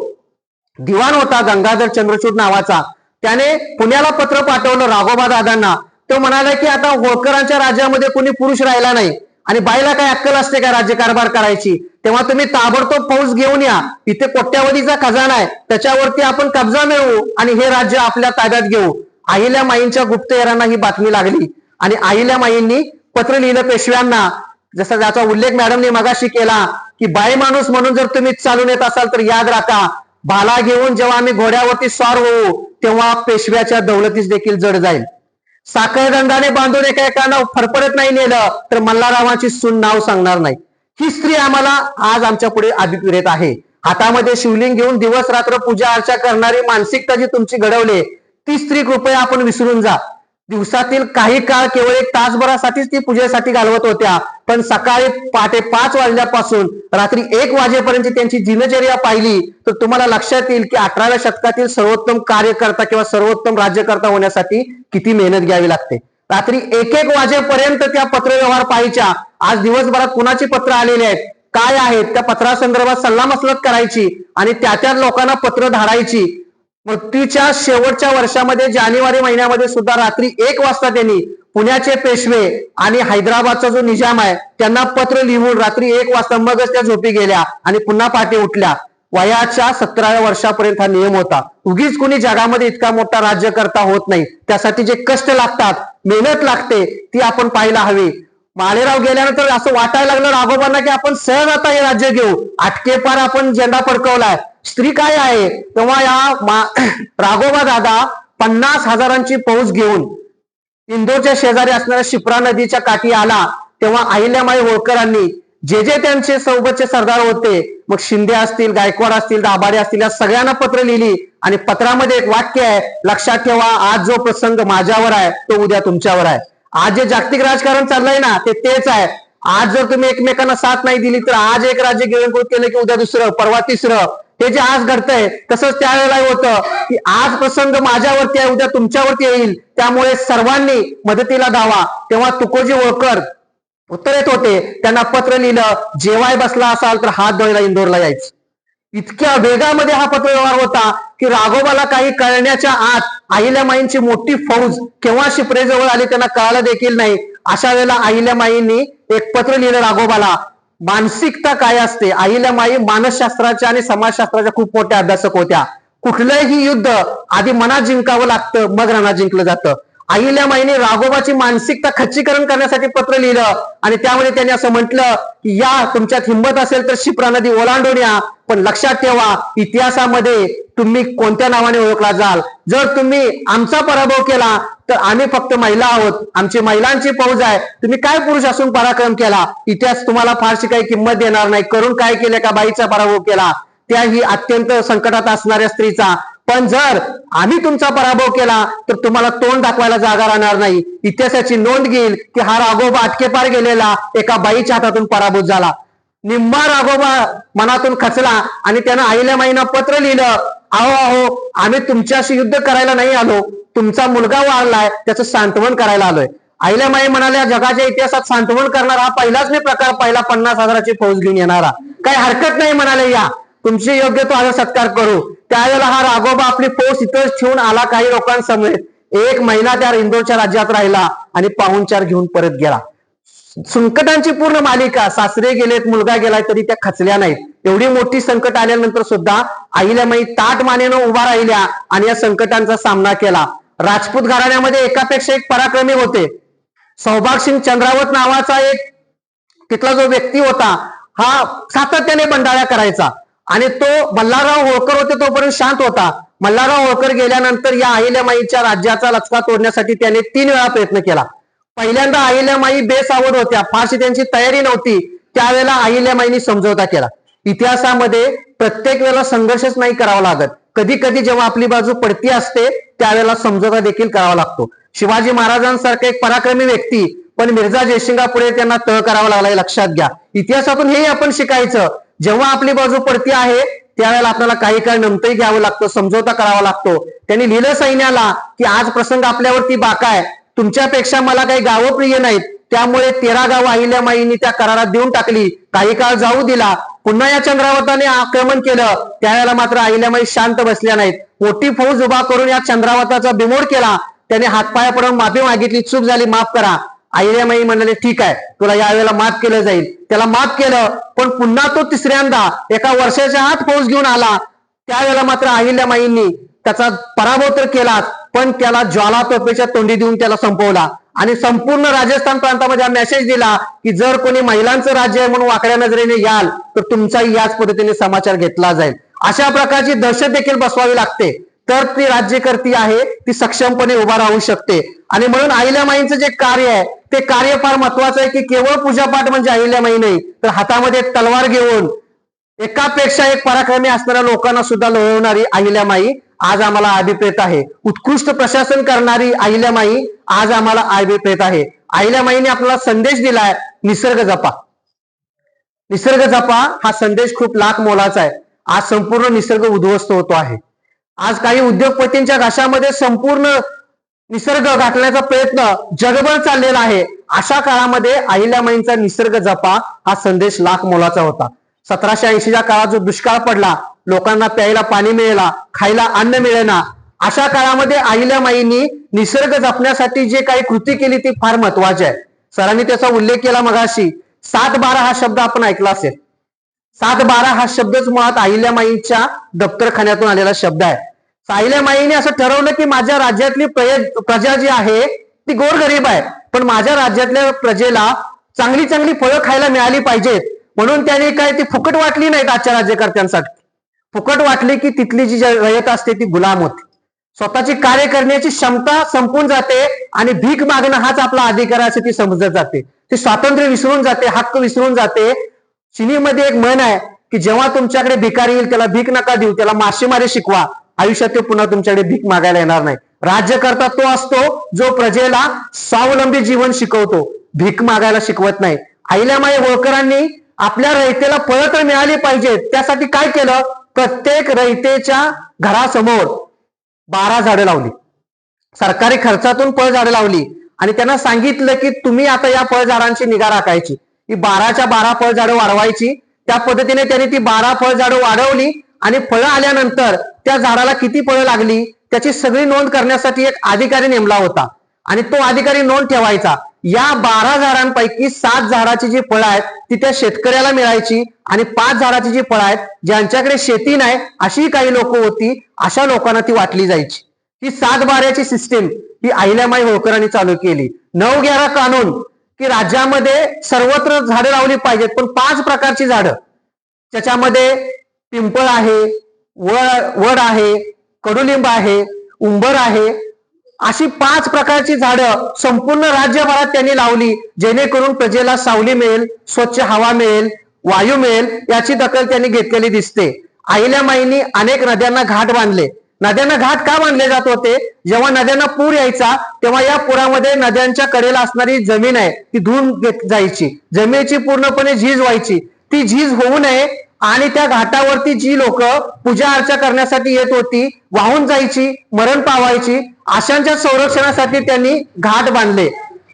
दिवाण होता गंगाधर चंद्रचूड नावाचा, त्याने पुण्याला पत्र पाठवलं राघोबा दादांना. तो म्हणाला की आता होळकरांच्या राज्यामध्ये कोणी पुरुष राहिला नाही आणि बाईला काय अक्कल असते का राज्यकारभार करायची, तेव्हा तुम्ही ताबडतोब फौज घेऊन या, इथे कोट्यावधीचा खजाना आहे, त्याच्यावरती आपण कब्जा मिळवू आणि हे राज्य आपल्या ताब्यात घेऊ. अहिल्यामाईंच्या गुप्तहेरांना ही बातमी लागली आणि अहिल्यामाईंनी पत्र लिहिलं पेशव्यांना. जसा त्याचा उल्लेख मॅडमने मगाशी केला की बाई माणूस म्हणून जर तुम्ही चालून येत असाल तर याद राखा, भाला घेऊन जेव्हा आम्ही घोड्यावरती स्वार होऊ तेव्हा पेशव्याच्या दौलतीस देखील जड जाईल. साखळदंडाने बांधून एका फरफडत नाही नेलं तर मल्हाररावांची सून नाव सांगणार नाही. ही स्त्री आम्हाला आज आमच्या पुढे अभिप्रेत आहे. हातामध्ये शिवलिंग घेऊन दिवस रात्र पूजा अर्चा करणारी मानसिकता जी तुमची घडवली ती स्त्री कृपया आपण विसरून जा. दिवसातील काही काळ केवळ 1 तासभरासाठीच ती पूजेसाठी घालवत होत्या, पण सकाळी पहाटे 5 वाजल्यापासून रात्री 1 वाजेपर्यंत त्यांची दिनचर्या पाहिली तर तुम्हाला लक्षात येईल की 18व्या शतकातील सर्वोत्तम कार्यकर्ता किंवा सर्वोत्तम राज्यकर्ता होण्यासाठी किती मेहनत घ्यावी लागते. रात्री 1-1 वाजेपर्यंत त्या पत्रव्यवहार पाहायच्या. आज दिवसभरात कुणाची पत्र आलेली आहेत, काय आहेत, त्या पत्रासंदर्भात सल्लामसलत करायची आणि त्या लोकांना पत्र धाडायची. मृत्यूच्या शेवटच्या वर्षामध्ये जानेवारी महिन्यामध्ये सुद्धा रात्री 1 वाजता त्यांनी पुण्याचे पेशवे आणि हैदराबादचा जो निजाम आहे त्यांना पत्र लिहून रात्री 1 वाजता मगच त्या झोपी गेल्या आणि पुन्हा पहाटे उठल्या. वयाच्या 17व्या वर्षापर्यंत हा नियम होता. उगीच कुणी जगामध्ये इतका मोठा राज्यकर्ता होत नाही, त्यासाठी जे कष्ट लागतात, मेहनत लागते ती आपण पाहायला हवी. माळेराव गेल्यानंतर असं वाटायला लागलं राघोबांना की आपण सहज आता हे राज्य घेऊ, अटकेपार आपण झेंडा फडकवलाय, स्त्री काय आहे. तेव्हा या राघोबा दादा 50,000ची फौज घेऊन इंदोरच्या शेजारी असणाऱ्या शिप्रा नदीच्या काठी आला. तेव्हा अहिल्यामाई होळकरांनी जे त्यांचे सोबतचे सरदार होते, मग शिंदे असतील, गायकवाड असतील, दाभाडे असतील, या सगळ्यांना पत्र लिहिली आणि पत्रामध्ये एक वाक्य आहे, लक्षात ठेवा आज जो प्रसंग माझ्यावर आहे तो उद्या तुमच्यावर आहे. आज जे जागतिक राजकारण चाललंय ना तेच आहे. आज जर तुम्ही एकमेकांना साथ नाही दिली तर आज एक राज्य गिळंकृत केलं की उद्या दुसरं, परवा तिसरं. हे जे आज घडतंय तसंच त्यावेळेला होतं की आज प्रसंग माझ्यावरती आहे, उद्या तुमच्यावरती येईल, त्यामुळे सर्वांनी मदतीला धावा. तेव्हा तुकोजी होळकर उत्तर येत होते, त्यांना पत्र लिहिलं, जेवाय बसला असाल तर हात धुवायला इंदोरला यायचं. इतक्या वेगामध्ये हा पत्रव्यवहार होता की राघोबाला काही कळण्याच्या आत अहिल्यामाईंची मोठी फौज केव्हा शिप्रेजवळ आली त्यांना कळालं देखील नाही. अशा वेळेला अहिल्यामाईंनी एक पत्र लिहिलं राघोबाला. मानसिकता काय असते, अहिल्यामाई मानसशास्त्राच्या आणि समाजशास्त्राच्या खूप मोठ्या अभ्यासक होत्या. कुठलंही युद्ध आधी मनात जिंकावं लागतं, मग रणात जिंकलं जातं. अहिल्यामाईने राघोबाची मानसिकता खच्चीकरण करण्यासाठी पत्र लिहिलं आणि त्यामध्ये त्यांनी असं म्हटलं की या तुमच्यात हिंमत असेल तर शिप्रा नदी ओलांडून या, पण लक्षात ठेवा इतिहासामध्ये तुम्ही कोणत्या नावाने ओळखला जाल. जर तुम्ही आमचा पराभव केला तर आम्ही फक्त महिला आहोत, आमची महिलांची फौज आहे, तुम्ही काय पुरुष असून पराक्रम केला, इतिहास तुम्हाला फारशी काही किंमत देणार नाही. करून काय केले का बाईचा पराभव केला, त्याही अत्यंत संकटात असणाऱ्या स्त्रीचा. पण जर आम्ही तुमचा पराभव केला तर तुम्हाला तोंड दाखवायला जागा राहणार नाही. इतिहासाची नोंद घेईल की हा राघोबा अटकेपार गेलेला एका बाईच्या हातातून पराभूत झाला. निम्मा राघोबा मनातून खचला आणि त्यानं अहिल्यामाईंना पत्र लिहिलं, अहो आम्ही तुमच्याशी युद्ध करायला नाही आलो, तुमचा मुलगा वारलाय त्याचं सांत्वन करायला आलोय. अहिल्यामाई म्हणाल्या, जगाच्या इतिहासात सांत्वन करणारा हा पहिलाच मी प्रकार पाहिला, 50,000ची फौज घेऊन येणारा. काही हरकत नाही म्हणाले, या तुमची योग्य तो आज सत्कार करू. त्यावेळेला हा राघोबा आपली फौज इथंच ठेवून आला काही लोकांसमोर. 1 महिना त्या इंदोरच्या राज्यात राहिला आणि पाहुणचार घेऊन परत गेला. संकटांची पूर्ण मालिका, सासरे गेलेत, मुलगा गेलाय, तरी त्या खचल्या नाहीत. एवढी मोठी संकट आल्यानंतर सुद्धा अहिल्यामाई ताठ मानेनं उभा राहिल्या आणि या संकटांचा सामना केला. राजपूत घराण्यामध्ये एकापेक्षा एक पराक्रमी होते. सौभागसिंग चंद्रावत नावाचा एक तिथला जो व्यक्ती होता हा सातत्याने बंडाळ्या करायचा आणि तो मल्हारराव होळकर होते तोपर्यंत शांत होता. मल्हारराव होळकर गेल्यानंतर या अहिल्यामाईच्या राज्याचा लचका तोडण्यासाठी त्याने 3 वेळा प्रयत्न केला. पहिल्यांदा अहिल्यामाई बेसावध होत्या, फारशी त्यांची तयारी नव्हती, त्यावेळेला अहिल्यामाईंनी समझोता केला. इतिहासामध्ये प्रत्येक वेळेला संघर्षच नाही करावा लागत, कधी कधी जेव्हा आपली बाजू पडती असते त्यावेळेला समझोता देखील करावा लागतो. शिवाजी महाराजांसारखा एक पराक्रमी व्यक्ती पण मिर्झा जयसिंगापुढे त्यांना तह करावा लागला, लक्षात घ्या. इतिहासातून हे आपण शिकायचं, जेव्हा आपली बाजू पडती आहे त्यावेळेला आपल्याला काही काळ नमतही घ्यावं लागतं, समझोता करावा लागतो. त्यांनी लिहिलं सैन्याला की आज प्रसंग आपल्यावरती बाका आहे, तुमच्यापेक्षा मला काही गावं प्रिय नाहीत, त्यामुळे 13 गावं अहिल्यामाईंनी त्या करारात देऊन टाकली. काही काळ जाऊ दिला. पुन्हा या चंद्रावताने आक्रमण केलं. त्यावेळेला मात्र अहिल्यामाई शांत बसल्या नाहीत. मोठी फौज उभा करून या चंद्रावताचा बिमोड केला. त्याने हातपाया पडून माफी मागितली, चूक झाली, माफ करा. अहिल्यामाई म्हणाले ठीक आहे, तुला यावेळेला माफ केलं जाईल. त्याला माफ केलं. पण पुन्हा तो तिसऱ्यांदा एका वर्षाच्या आत फौज घेऊन आला. त्यावेळेला मात्र अहिल्यामाईंनी त्याचा पराभव तर केला, पण त्याला ज्वाला तोफेच्या तोंडी देऊन त्याला संपवला. आणि संपूर्ण राजस्थान प्रांतामध्ये हा मेसेज दिला की जर कोणी महिलांचं राज्य आहे म्हणून वाकड्या नजरेने याल तर तुमचाही याच पद्धतीने समाचार घेतला जाईल. अशा प्रकारची दहशत देखील बसवावी लागते, तर ती राज्यकर्ती आहे ती सक्षमपणे उभा राहू शकते. आणि म्हणून अहिल्यामाईंचं जे कार्य आहे ते कार्य फार महत्वाचं आहे की केवळ पूजापाठ म्हणजे अहिल्यामाई नाही, तर हातामध्ये तलवार घेऊन एकापेक्षा एक पराक्रमी असणाऱ्या लोकांना सुद्धा लढवणारी अहिल्यामाई आज आम्हाला अभिप्रेत आहे. उत्कृष्ट प्रशासन करणारी अहिल्यामाई आज आम्हाला अभिप्रेत आहे. अहिल्यामाईने आपल्याला संदेश दिलाय, निसर्ग जपा. निसर्ग जपा हा संदेश खूप लाख मोलाचा आहे. आज संपूर्ण निसर्ग उद्ध्वस्त होतो आहे. आज काही उद्योगपतींच्या घशामध्ये संपूर्ण निसर्ग गाठण्याचा प्रयत्न जगभर चाललेला आहे. अशा काळामध्ये अहिल्यामाईंचा निसर्ग जपा हा संदेश लाख मोलाचा होता. 1780च्या काळात जो दुष्काळ पडला, लोकांना प्यायला पाणी मिळेना, खायला अन्न मिळेना, अशा काळामध्ये अहिल्यामाईंनी निसर्ग जपण्यासाठी जे काही कृती केली ती फार महत्वाची आहे. सरांनी त्याचा उल्लेख केला मगाशी. 7-12 हा शब्द आपण ऐकला असेल. 7-12 हा शब्दच मुळात अहिल्यामाईंच्या दप्तरखान्यातून आलेला शब्द आहे. अहिल्यामाईने असं ठरवलं की माझ्या राज्यातली प्रजा जी आहे ती गोरगरीब आहे, पण माझ्या राज्यातल्या प्रजेला चांगली चांगली फळं खायला मिळाली पाहिजेत. म्हणून त्यांनी काय ती फुकट वाटली नाहीत आजच्या राज्यकर्त्यांसाठी. फुकट वाटली की तिथली जी रयत असते ती गुलाम होती. स्वतःची कार्य करण्याची क्षमता संपून जाते आणि भीक मागणं हाच आपला अधिकार असे ती समजत जाते. ती स्वातंत्र्य विसरून जाते, हक्क विसरून जाते. चिनीमध्ये एक म्हण आहे की जेव्हा तुमच्याकडे भिकारी येईल त्याला भीक नका देऊ, त्याला मासेमारी शिकवा. आयुष्यात ते पुन्हा तुमच्याकडे भीक मागायला येणार नाही. राज्यकर्ता तो असतो जो प्रजेला स्वावलंबी जीवन शिकवतो, भीक मागायला शिकवत नाही. अहिल्यामाई होळकरांनी आपल्या रयतेला फळं तर मिळाली पाहिजेत, त्यासाठी काय केलं? प्रत्येक रयतेच्या घरासमोर 12 झाडं लावली. सरकारी खर्चातून फळझाडं लावली आणि त्यांना सांगितलं की तुम्ही आता या फळझाडांची निगा राखायची. ही 12च्या 12 फळझाडं वाढवायची. त्या पद्धतीने त्यांनी ती 12 फळझाडं वाढवली आणि फळं आल्यानंतर त्या झाडाला किती फळं लागली त्याची सगळी नोंद करण्यासाठी एक अधिकारी नेमला होता आणि तो अधिकारी नोंद ठेवायचा. या 12 झाडांपैकी 7 झाडाची जी फळं आहेत ती त्या शेतकऱ्याला मिळायची आणि 5 झाडाची जी फळं आहेत ज्यांच्याकडे शेती नाही अशी काही लोक होती, अशा लोकांना ती वाटली जायची. ही 7-12ची सिस्टीम ही अहिल्यामाई होळकरांनी चालू केली. 9-11 कानून की राज्यामध्ये सर्वत्र झाडं लावली पाहिजेत, पण 5 प्रकारची झाडं, त्याच्यामध्ये पिंपळ आहे, वड आहे, कडुलिंब आहे, उंबर आहे, अशी 5 प्रकारची झाडं संपूर्ण राज्यभरात त्यांनी लावली, जेणेकरून प्रजेला सावली मिळेल, स्वच्छ हवा मिळेल, वायू मिळेल, याची दखल त्यांनी घेतलेली दिसते. अहिल्यामाईंनी अनेक नद्यांना घाट बांधले. नद्यांना घाट का बांधले जात होते? जेव्हा नद्यांना पूर यायचा तेव्हा या पुरामध्ये नद्यांच्या कडेला असणारी जमीन आहे ती धुवून जायची, जमिनीची पूर्णपणे झीज व्हायची. ती झीज होऊ नये आणि त्या घाटावरती जी लोक पूजा अर्चा करण्यासाठी येत होती वाहून जायची, मरण पावायची, अशांच्या संरक्षणासाठी त्यांनी घाट बांधले.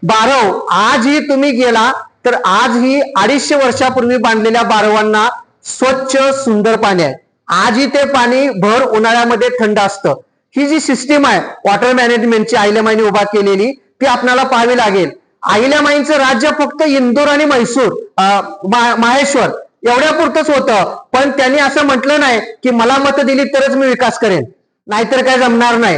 बारव आजही तुम्ही गेला तर आजही 250 वर्षापूर्वी बांधलेल्या बारवांना स्वच्छ सुंदर पाणी आहे. आजही ते पाणी भर उन्हाळ्यामध्ये थंड असतं. ही जी सिस्टीम आहे वॉटर मॅनेजमेंटची अहिल्यामाईंनी उभा केलेली ती आपल्याला पाहावी लागेल. अहिल्यामाईंचं राज्य फक्त इंदोर आणि म्हैसूर माहेश्वर एवढ्या पुरतच होतं, पण त्यांनी असं म्हटलं नाही की मला मतं दिली तरच मी विकास करेन, नाहीतर काय जमणार नाही.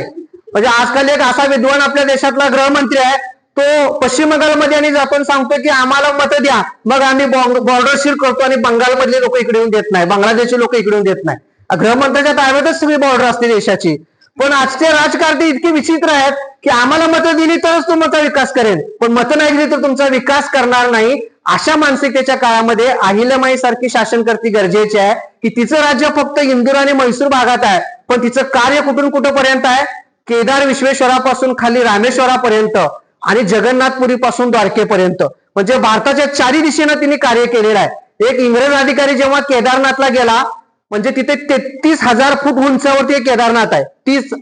म्हणजे आजकाल एक असा विद्वान आपल्या देशातला गृहमंत्री आहे, तो पश्चिम बंगालमध्ये आणि आपण सांगतो की आम्हाला मतं द्या, मग आम्ही बॉर्डर सील करतो आणि बंगालमधले लोक इकडे येऊन देत नाही, बांगलादेशचे लोक इकडे येऊन देत नाही. गृहमंत्र्याच्या ताब्यातच सगळी बॉर्डर असते देशाची. पण आजचे राजकारणी इतके विचित्र आहेत की आम्हाला मतं दिली तरच तुमचा विकास करेन, पण मतं नाही दिली तर तुमचा विकास करणार नाही. अशा मानसिकतेच्या काळामध्ये अहिल्यामाई सारखी शासनकर्ती गरजेची आहे की तिचं राज्य फक्त इंदूर आणि म्हैसूर भागात आहे, पण तिचं कार्य कुठून कुठपर्यंत आहे? केदार विश्वेश्वरापासून खाली रामेश्वरापर्यंत आणि जगन्नाथपुरीपासून द्वारकेपर्यंत, म्हणजे भारताच्या 4 दिशेनं तिने कार्य केलेलं आहे. एक इंग्रज अधिकारी जेव्हा केदारनाथला गेला, म्हणजे तिथे 33,000 फूट उंचावरती केदारनाथ आहे,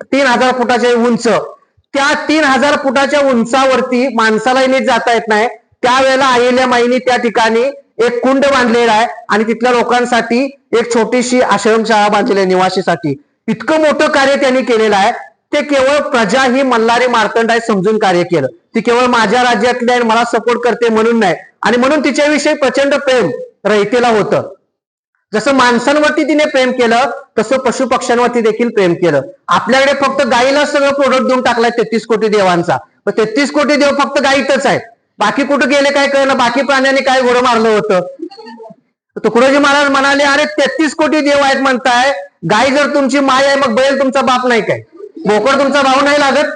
3,000 फुटाचे उंच. त्या 3,000 फुटाच्या उंचावरती माणसाला नीट जाता येत नाही. त्यावेळेला अहिल्यामाईंनी त्या ठिकाणी एक कुंड बांधलेला आहे आणि तिथल्या लोकांसाठी एक छोटीशी आश्रमशाळा बांधलेली आहे निवासीसाठी. इतकं मोठं कार्य त्यांनी केलेलं आहे. ते केवळ प्रजा ही मल्हारी मार्तंड आहे समजून कार्य केलं. ती केवळ माझ्या राज्यातली आहे मला सपोर्ट करते म्हणून नाही, आणि म्हणून तिच्याविषयी प्रचंड प्रेम रयतेला होतं. जसं माणसांवरती तिने प्रेम केलं तसं पशु पक्ष्यांवरती देखील प्रेम केलं. आपल्याकडे फक्त गायीला सगळं प्रोडक्ट देऊन टाकलाय 33 कोटी देवांचा. 33 कोटी देव फक्त गायीतच आहेत, बाकी कुठं गेले काय कळलं, बाकी प्राण्यांनी काय घोडं मारलं होतं. तुकडोजी महाराज म्हणाले, अरे 33 कोटी देव आहेत म्हणताय, गाय जर तुमची माय आहे मग बैल तुमचा बाप नाही काय, बोकड तुमचा भाऊ नाही लागत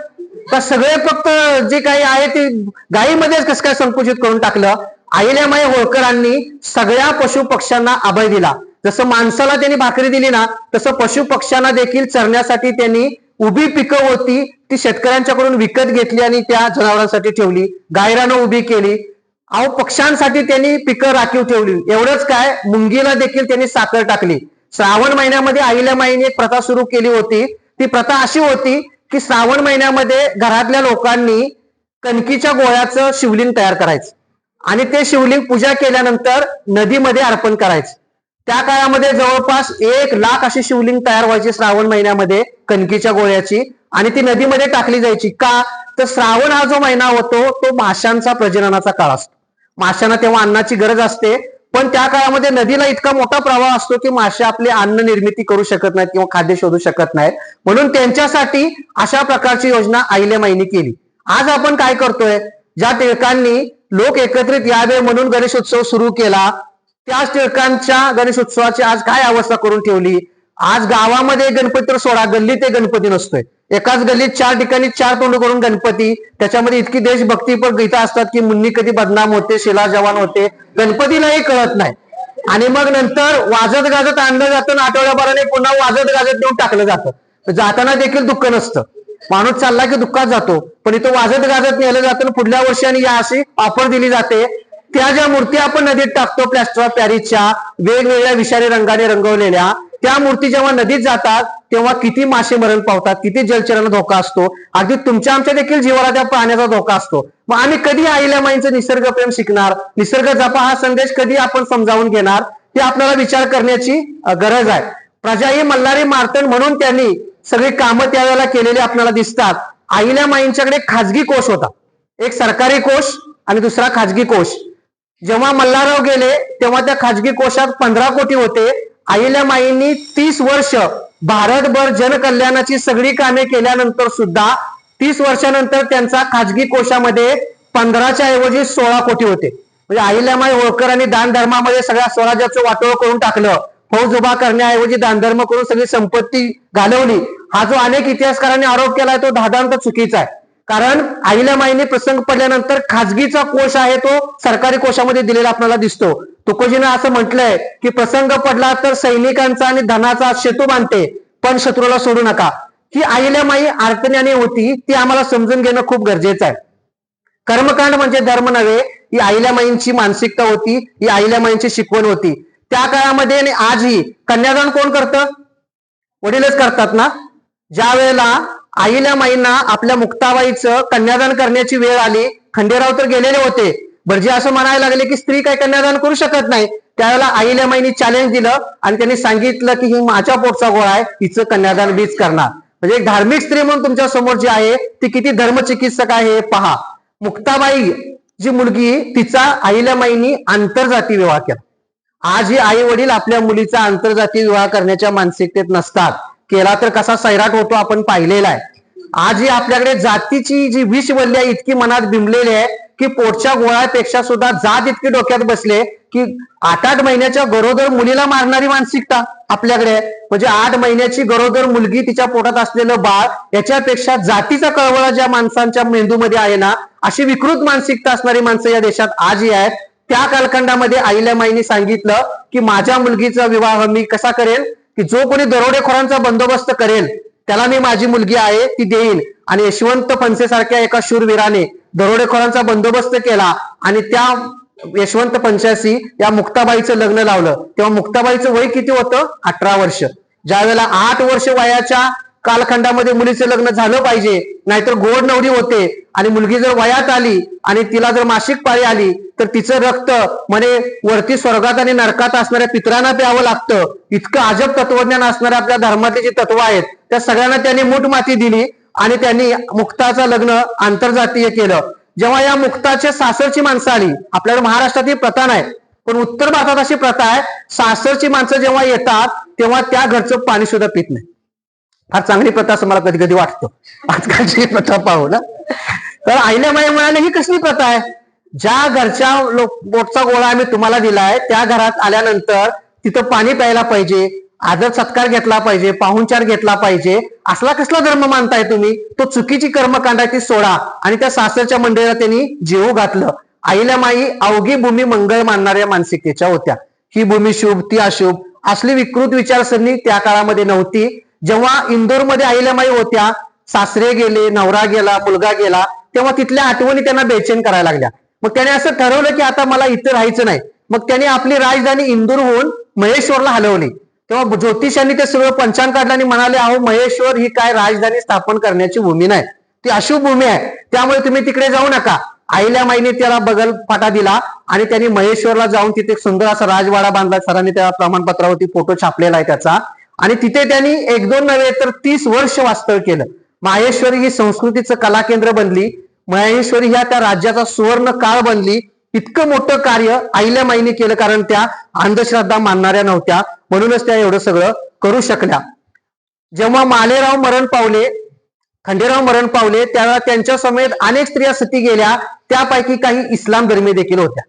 का? सगळे फक्त जे काही आहे ते गायीमध्येच कसं काय संकुचित करून टाकलं. अहिल्यामाई होळकरांनी सगळ्या पशु पक्ष्यांना अभय दिला. जसं माणसाला त्यांनी भाकरी दिली ना, तसं पशु पक्ष्यांना देखील चरण्यासाठी त्यांनी उभी पिकं होती ती शेतकऱ्यांच्याकडून विकत घेतली आणि त्या जनावरांसाठी ठेवली. गायरानं उभी केली. अहो पक्ष्यांसाठी त्यांनी पिकं राखीव ठेवली. एवढंच काय, मुंगीला देखील त्यांनी साखर टाकली. श्रावण महिन्यामध्ये अहिल्यामाईने एक प्रथा सुरू केली होती. ती प्रथा अशी होती की श्रावण महिन्यामध्ये घरातल्या लोकांनी कणकीच्या गोळ्याचं शिवलिंग तयार करायचं आणि ते शिवलिंग पूजा केल्यानंतर नदीमध्ये अर्पण करायचं. त्या काळामध्ये जवळपास 1 लाख अशी शिवलिंग तयार व्हायची श्रावण महिन्यामध्ये कणकीच्या गोळ्याची, आणि ती नदीमध्ये टाकली जायची. का तर श्रावण हा जो महिना होतो तो माशांचा प्रजननाचा काळ असतो. माशांना तेव्हा अन्नाची गरज असते, पण त्या काळामध्ये नदीला इतका मोठा प्रवाह असतो की मासे आपले अन्न निर्मिती करू शकत नाहीत किंवा खाद्य शोधू शकत नाहीत. म्हणून त्यांच्यासाठी अशा प्रकारची योजना अहिल्यामाईंनी केली. आज आपण काय करतोय, ज्या टिळकांनी लोक एकत्रित यावे म्हणून गणेशोत्सव सुरू केला, त्याच टिळकांच्या गणेशोत्सवाची आज काय अवस्था करून ठेवली. आज गावामध्ये गणपती तर सोडा, गल्लीत गणपती नसतोय. एकाच गल्लीत 4 ठिकाणी 4 तोंड करून गणपती. त्याच्यामध्ये इतकी देशभक्तीपर गीतं असतात की मुन्नी कधी बदनाम होते, शिला जवान होते, गणपतीलाही कळत नाही. आणि मग नंतर वाजत गाजत आणलं जातं, आठवड्याभराने पुन्हा वाजत गाजत देऊन टाकलं जातं. जाताना देखील दुःख नसतं, माणूस चालला की दुःखात जातो, पण इथं वाजत गाजत नेलं जातं. पुढल्या वर्षी आणि या अशी ऑफर दिली जाते. त्या ज्या मूर्ती आपण नदीत टाकतो प्लॅस्टर ऑफ पॅरिसच्या वेगवेगळ्या विषारी रंगाने रंगवलेल्या, त्या मूर्ती जेव्हा नदीत जातात तेव्हा किती मासे मरण पावतात, किती जलचरांना धोका असतो. अगदी तुमच्या आमच्या देखील जीवाला त्या प्राण्याचा धोका असतो. मग आम्ही कधी अहिल्यामाईंचं निसर्ग प्रेम शिकणार, निसर्ग जपा हा संदेश कधी आपण समजावून घेणार, हे आपल्याला विचार करण्याची गरज आहे. प्रजा ही मल्हारी मार्तंड म्हणून त्यांनी सगळी कामं त्यावेळेला केलेली आपल्याला दिसतात. अहिल्यामाईंच्याकडे खाजगी कोष होता, एक सरकारी कोष आणि दुसरा खाजगी कोष. जेव्हा मल्हारराव गेले तेव्हा त्या खाजगी कोशात 15 कोटी होते. अहिल्यामाईंनी 30 वर्ष भारतभर जनकल्याणाची सगळी कामे केल्यानंतर सुद्धा 30 वर्षानंतर त्यांचा खाजगी कोशामध्ये 15च्या ऐवजी 16 कोटी होते. म्हणजे अहिल्यामाई होळकरांनी दान धर्मामध्ये सगळ्या स्वराज्याचं वाटोळ करून टाकलं. फौज उभा करण्याऐवजी दानधर्म करून सगळी संपत्ती घालवली. हा जो अनेक इतिहासकारांनी आरोप केलाय तो धादांत चुकीचा आहे. कारण अहिल्यामाईंनी प्रसंग पडल्यानंतर खाजगीचा कोश आहे तो सरकारी कोशामध्ये दिलेला आपल्याला दिसतो. तुकोजीनं असं म्हटलंय की प्रसंग पडला तर सैनिकांचा आणि धनाचा सेतू बांधते, पण शत्रूला सोडू नका. ही अहिल्यामाई अर्थज्ञानी होती, ती आम्हाला समजून घेणं खूप गरजेचं आहे. कर्मकांड म्हणजे धर्म नव्हे, ही अहिल्यामाईंची मानसिकता होती, ही अहिल्यामाईंची शिकवण होती. त्या काळामध्ये आणि आजही कन्यादान कोण करतं? वडीलच करतात ना. ज्या वेळेला अहिल्यामाईंना आपल्या मुक्ताबाईचं कन्यादान करण्याची वेळ आली, खंडेराव तर गेलेले होते, भटजी असं म्हणायला लागले की स्त्री काही कन्यादान करू शकत नाही. त्यावेळेला अहिल्यामाईंनी चॅलेंज दिलं आणि त्यांनी सांगितलं की ही माझ्या पोटचा गोळा आहे, हिचं कन्यादान बीच करणार. म्हणजे एक धार्मिक स्त्री म्हणून तुमच्या समोर जी आहे ती किती धर्मचिकित्सक आहे हे पहा. मुक्ताबाई जी मुलगी, तिचा अहिल्यामाईंनी आंतरजाती विवाह केला. आज ही आई वडील आपल्या मुलीचा आंतरजातीय विवाह करण्याच्या मानसिकतेत नसतात. केला तर कसा सैराट होतो आपण पाहिलेला आहे. आज ही आपल्याकडे जातीची जी विषवल्ली आहे इतकी मनात बिंबलेली आहे की पोटच्या गोळ्यापेक्षा सुद्धा जात इतकी डोक्यात बसले की 8-8 महिन्याच्या गरोदर मुलीला मारणारी मानसिकता आपल्याकडे. म्हणजे 8 महिन्याची गरोदर मुलगी, तिच्या पोटात असलेलं बाळ, याच्यापेक्षा जातीचा कळवळा ज्या माणसांच्या मेंदूमध्ये आहे ना, अशी विकृत मानसिकता असणारी माणसं या देशात आजही आहेत. त्या कालखंडामध्ये अहिल्यामाईंनी सांगितलं की माझ्या मुलगीचा विवाह मी कसा करेल, की जो कोणी दरोडेखोरांचा बंदोबस्त करेल त्याला मी माझी मुलगी आहे ती देईन. आणि यशवंत फणसे सारख्या एका शूरवीराने दरोडेखोरांचा बंदोबस्त केला आणि त्या यशवंत फणशाशी या मुक्ताबाईचं लग्न लावलं. तेव्हा मुक्ताबाईचं वय किती होतं? 18 वर्ष. ज्या वेळेला 8 वर्ष वयाच्या कालखंडामध्ये मुलीचं लग्न झालं पाहिजे, नाहीतर गोड नवरी होते आणि मुलगी जर वयात आली आणि तिला जर मासिक पाळी आली तर तिचं रक्त म्हणे वरती स्वर्गात आणि नरकात असणाऱ्या पितरांना प्यावं लागतं. इतकं अजब तत्वज्ञान असणाऱ्या आपल्या धर्मातली जी तत्व आहेत त्या सगळ्यांना त्यांनी मूठ माती दिली आणि त्यांनी मुक्ताचं लग्न आंतरजातीय केलं. जेव्हा या मुक्ताच्या सासरची माणसं आली, आपल्याला महाराष्ट्रात ही प्रथा नाही पण उत्तर भारतात अशी प्रथा आहे, सासरची माणसं जेव्हा येतात तेव्हा त्या घरचं पाणी सुद्धा पित नाही. फार चांगली प्रथा असं मला कधी कधी वाटतं आजकालची प्रथा पाहू ना. तर अहिल्याबाई म्हणाले ही कसली प्रथा आहे, ज्या घरच्या पोटचा गोळा आम्ही तुम्हाला दिलाय त्या घरात आल्यानंतर तिथं पाणी प्यायला पाहिजे, आदर सत्कार घेतला पाहिजे, पाहुणचार घेतला पाहिजे, असला कसला धर्म मानताय तुम्ही, तो चुकीची कर्मकांड ती सोडा. आणि त्या सासरच्या मंडळीला त्यांनी जीव घातलं. अहिल्याबाई अवघी भूमी मंगळ मानणाऱ्या मानसिकतेच्या होत्या. ही भूमी शुभ ती अशुभ असली विकृत विचारसरणी त्या काळामध्ये नव्हती. जेव्हा इंदोरमध्ये अहिल्याबाई होत्या, सासरे गेले, नवरा गेला, मुलगा गेला, तेव्हा तिथल्या आठवणी त्यांना बेचैन करायला लागल्या. मग त्याने असं ठरवलं की आता मला इथं राहायचं नाही. मग त्याने आपली राजधानी इंदूरहून महेश्वरला हलवली. तेव्हा ज्योतिषांनी ते सगळं पंचांग काढलं आणि म्हणाले अहो महेश्वर ही काय राजधानी स्थापन करण्याची भूमी नाही, ती अशुभ भूमी आहे, त्यामुळे तुम्ही तिकडे जाऊ नका. अहिल्याबाईने त्याला बगल फाटा दिला आणि त्यांनी महेश्वरला जाऊन तिथे सुंदर असा राजवाडा बांधला. सरांनी त्या प्रमाणपत्रावरती फोटो छापलेला आहे त्याचा. आणि तिथे त्यांनी 1-2 नव्हे तर 30 वर्ष वास्तव्य केलं. माहेश्वरी ही संस्कृतीचं कला केंद्र बनली. महेश्वरी ह्या त्या राज्याचा सुवर्ण काळ बनली. इतकं मोठं कार्य अहिल्याबाईंनी केलं कारण त्या अंधश्रद्धा मानणाऱ्या नव्हत्या, म्हणूनच त्या एवढं सगळं करू शकल्या. जेव्हा मालेराव मरण पावले, खंडेराव मरण पावले, त्यावेळेला त्यांच्या समेत अनेक स्त्रिया सती गेल्या. त्यापैकी काही इस्लाम धर्मी देखील होत्या.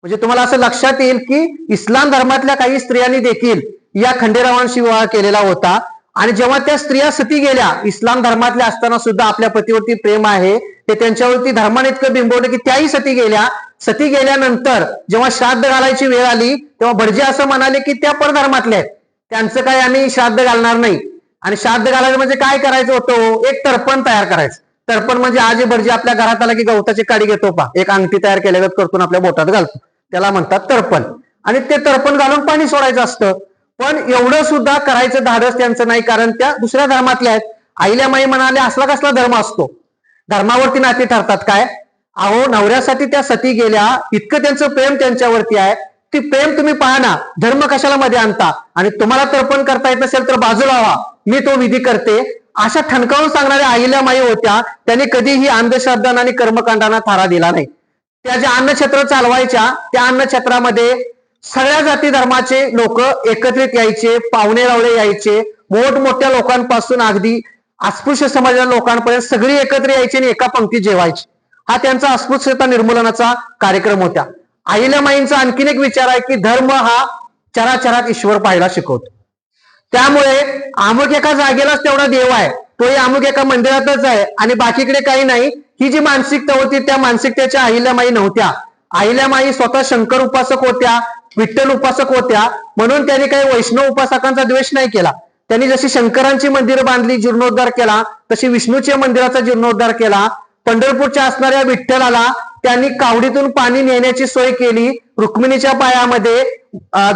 म्हणजे तुम्हाला असं लक्षात येईल की इस्लाम धर्मातल्या काही स्त्रियांनी देखील या खंडेरावांशी विवाह केलेला होता. आणि जेव्हा त्या स्त्रिया सती गेल्या, इस्लाम धर्मातल्या असताना सुद्धा आपल्या पतीवरती प्रेम आहे ते त्यांच्यावरती धर्माने इतकं बिंबवलं की त्याही सती गेल्या. सती गेल्यानंतर जेव्हा श्राद्ध घालायची वेळ आली तेव्हा भटजी असं म्हणाले की त्या परधर्मातल्या आहेत, त्यांचं काही आम्ही श्राद्ध घालणार नाही. आणि श्राद्ध घालायचं म्हणजे काय करायचं होतं, एक तर्पण तयार करायचं. तर्पण म्हणजे आज भटजी आपल्या घरात आला की गवताची काडी घेतो पा, एक अंगठी तयार केल्यागत करतो आपल्या बोटात घालतो, त्याला म्हणतात तर्पण. आणि ते तर्पण घालून पाणी सोडायचं असतं. पण एवढं सुद्धा करायचं धाडस त्यांचं नाही कारण त्या दुसऱ्या धर्मातल्या आहेत. अहिल्याबाई म्हणाले असला कसला धर्म असतो, धर्मावरती नाती ठरतात काय. अहो नवऱ्यासाठी त्या सती गेल्या, इतकं त्यांचं प्रेम त्यांच्यावरती आहे, ती प्रेम तुम्ही पहा ना, धर्म कशाला मध्ये आणता. आणि तुम्हाला तर्पण करता येत नसेल तर बाजूला व्हा, मी तो विधी करते, अशा ठणकावून सांगणाऱ्या अहिल्याबाई होत्या. त्यांनी कधीही अंधश्रद्धा आणि कर्मकांडांना थारा दिला नाही. त्या ज्या अन्नछत्र चालवायच्या त्या अन्नछत्रामध्ये सगळ्या जाती धर्माचे लोक एकत्रित यायचे, पाहुणे रावळे यायचे, मोठमोठ्या लोकांपासून अगदी अस्पृश्य समाजाच्या लोकांपर्यंत सगळी एकत्र यायची आणि एका पंक्तीत जेवायची. हा त्यांचा अस्पृश्यता निर्मूलनाचा कार्यक्रम होता. अहिल्याबाईंचा आणखीन एक विचार आहे की धर्म हा चराचरात ईश्वर पाहायला शिकवतो. त्यामुळे अमुक एका जागेलाच तेवढा देव आहे, तोही अमुक एका मंदिरातच आहे आणि बाकीकडे काही नाही. ही जी मानसिकता होती त्या मानसिकतेच्या अहिल्याबाई नव्हत्या. अहिल्याबाई स्वतः शंकर उपासक होत्या, विठ्ठल उपासक होत्या, म्हणून त्यांनी काही वैष्णव उपासकांचा द्वेष नाही केला. त्यांनी जशी शंकरांची मंदिरं बांधली, जीर्णोद्धार केला, तशी विष्णूच्या मंदिराचा जीर्णोद्धार केला. पंढरपूरच्या असणाऱ्या विठ्ठलाला त्यांनी कावडीतून पाणी नेण्याची सोय केली. रुक्मिणीच्या पायामध्ये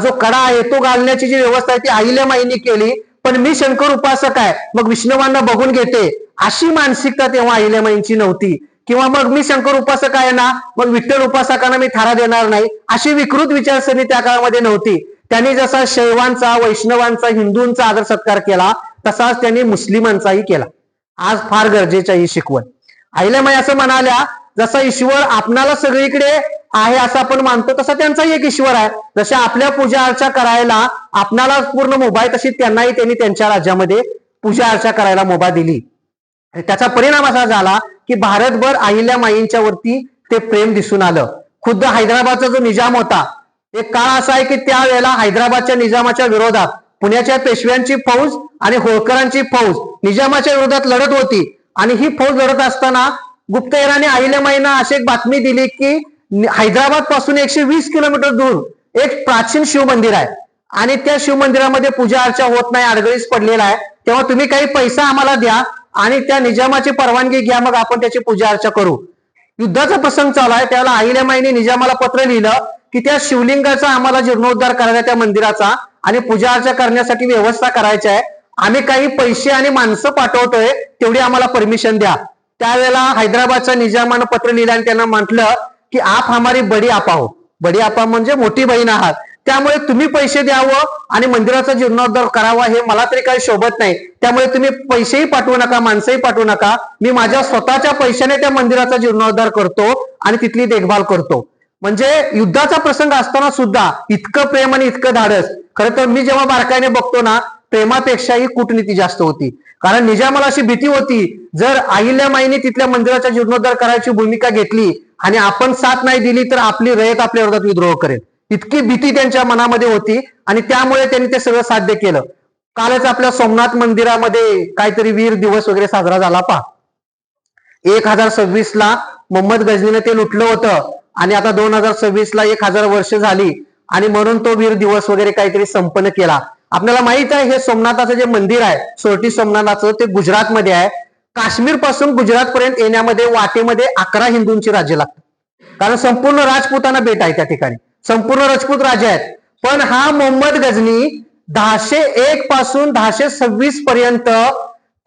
जो कडा आहे तो घालण्याची जी व्यवस्था आहे ती अहिल्याबाईंनी केली. पण मी शंकर उपासक आहे मग विष्णुवांना बघून घेते अशी मानसिकता तेव्हा अहिल्याबाईंची नव्हती. किंवा मग मी शंकर उपासक आहे ना मग विठ्ठल उपासकांना मी थारा देणार नाही, अशी विकृत विचारसरणी त्या काळामध्ये नव्हती. त्यांनी जसा शैवांचा, वैष्णवांचा, हिंदूंचा आदर सत्कार केला तसाच त्यांनी मुस्लिमांचाही केला. आज फार गरजेच्या ही शिकवण. अहिल्याबाई असं म्हणाल्या जसा ईश्वर आपणाला सगळीकडे आहे असं आपण मानतो तसा त्यांचाही एक ईश्वर आहे. जशा आपल्या पूजा अर्चा करायला आपणाला पूर्ण मुभा आहे तशी त्यांनाही त्यांनी त्यांच्या राज्यामध्ये पूजा अर्चा करायला मुभा दिली. त्याचा परिणाम असा झाला की भारतभर अहिल्याबाईंच्या वरती ते प्रेम दिसून आलं. खुद्द हैदराबादचा जो निजाम होता, एक काळ असा आहे की त्यावेळेला हैदराबादच्या निजामाच्या विरोधात पुण्याच्या पेशव्यांची फौज आणि होळकरांची फौज निजामाच्या विरोधात लढत होती. आणि ही फौज लढत असताना गुप्तहेराने अहिल्याबाईंना अशी एक बातमी दिली की हैदराबाद पासून 120 किलोमीटर दूर एक प्राचीन शिव मंदिर आहे आणि त्या शिव मंदिरामध्ये पूजा अर्चा होत नाही, अडगळीस पडलेला आहे. तेव्हा तुम्ही काही पैसा आम्हाला द्या आणि त्या निजामाची परवानगी घ्या, मग आपण त्याची पूजा अर्चा करू. युद्धाचा प्रसंग चालू आहे त्यावेळेला अहिल्याबाईंनी निजामाला पत्र लिहिलं की त्या शिवलिंगाचा आम्हाला जीर्णोद्धार करायचा, त्या मंदिराचा, आणि पूजा अर्चा करण्यासाठी व्यवस्था करायची आहे. आम्ही काही पैसे आणि माणसं पाठवतोय, तेवढी आम्हाला परमिशन द्या. त्यावेळेला हैदराबादच्या निजामानं पत्र लिहिलं आणि त्यांना म्हटलं की आप हमारी बडी आपा हो. बडी आपा म्हणजे मोठी बहीण आहात, त्यामुळे तुम्ही पैसे द्यावं आणि मंदिराचा जीर्णोद्धार करावा हे मला तरी काही शोभत नाही. त्यामुळे तुम्ही पैसेही पाठवू नका, माणसंही पाठवू नका. मी माझ्या स्वतःच्या पैशाने त्या मंदिराचा जीर्णोद्धार करतो आणि तिथली देखभाल करतो. म्हणजे युद्धाचा प्रसंग असताना सुद्धा इतकं प्रेम आणि इतकं धाडस. खरं तर मी जेव्हा बारकाईने बघतो ना, प्रेमापेक्षाही कूटनीती जास्त होती. कारण निजामाला अशी भीती होती, जर अहिल्यामाईने तिथल्या मंदिराचा जीर्णोद्धार करायची भूमिका घेतली आणि आपण साथ नाही दिली तर आपली रयत आपल्या विरोधात विद्रोह करेल, इतकी भीती त्यांच्या मनामध्ये होती. आणि त्यामुळे त्यांनी ते सगळं साध्य केलं. कालच आपल्या सोमनाथ मंदिरामध्ये काहीतरी वीर दिवस वगैरे साजरा झाला पहा. 1026 ला मोहम्मद गझनीने ते लुटलं होतं आणि आता 2026 ला 1000 वर्ष झाली आणि म्हणून तो वीर दिवस वगैरे काहीतरी संपन्न केला. आपल्याला माहित आहे हे सोमनाथाचं जे मंदिर आहे, सोरटी सोमनाथाचं, ते गुजरातमध्ये आहे. काश्मीर पासून गुजरात पर्यंत येण्यामध्ये वाटेमध्ये 11 हिंदूंची राज्य लागतात. कारण संपूर्ण राजपुताना बेट आहे त्या ठिकाणी, संपूर्ण राजपूत राजे आहेत. पण हा मोहम्मद गझनी 1001 पासून 1026 पर्यंत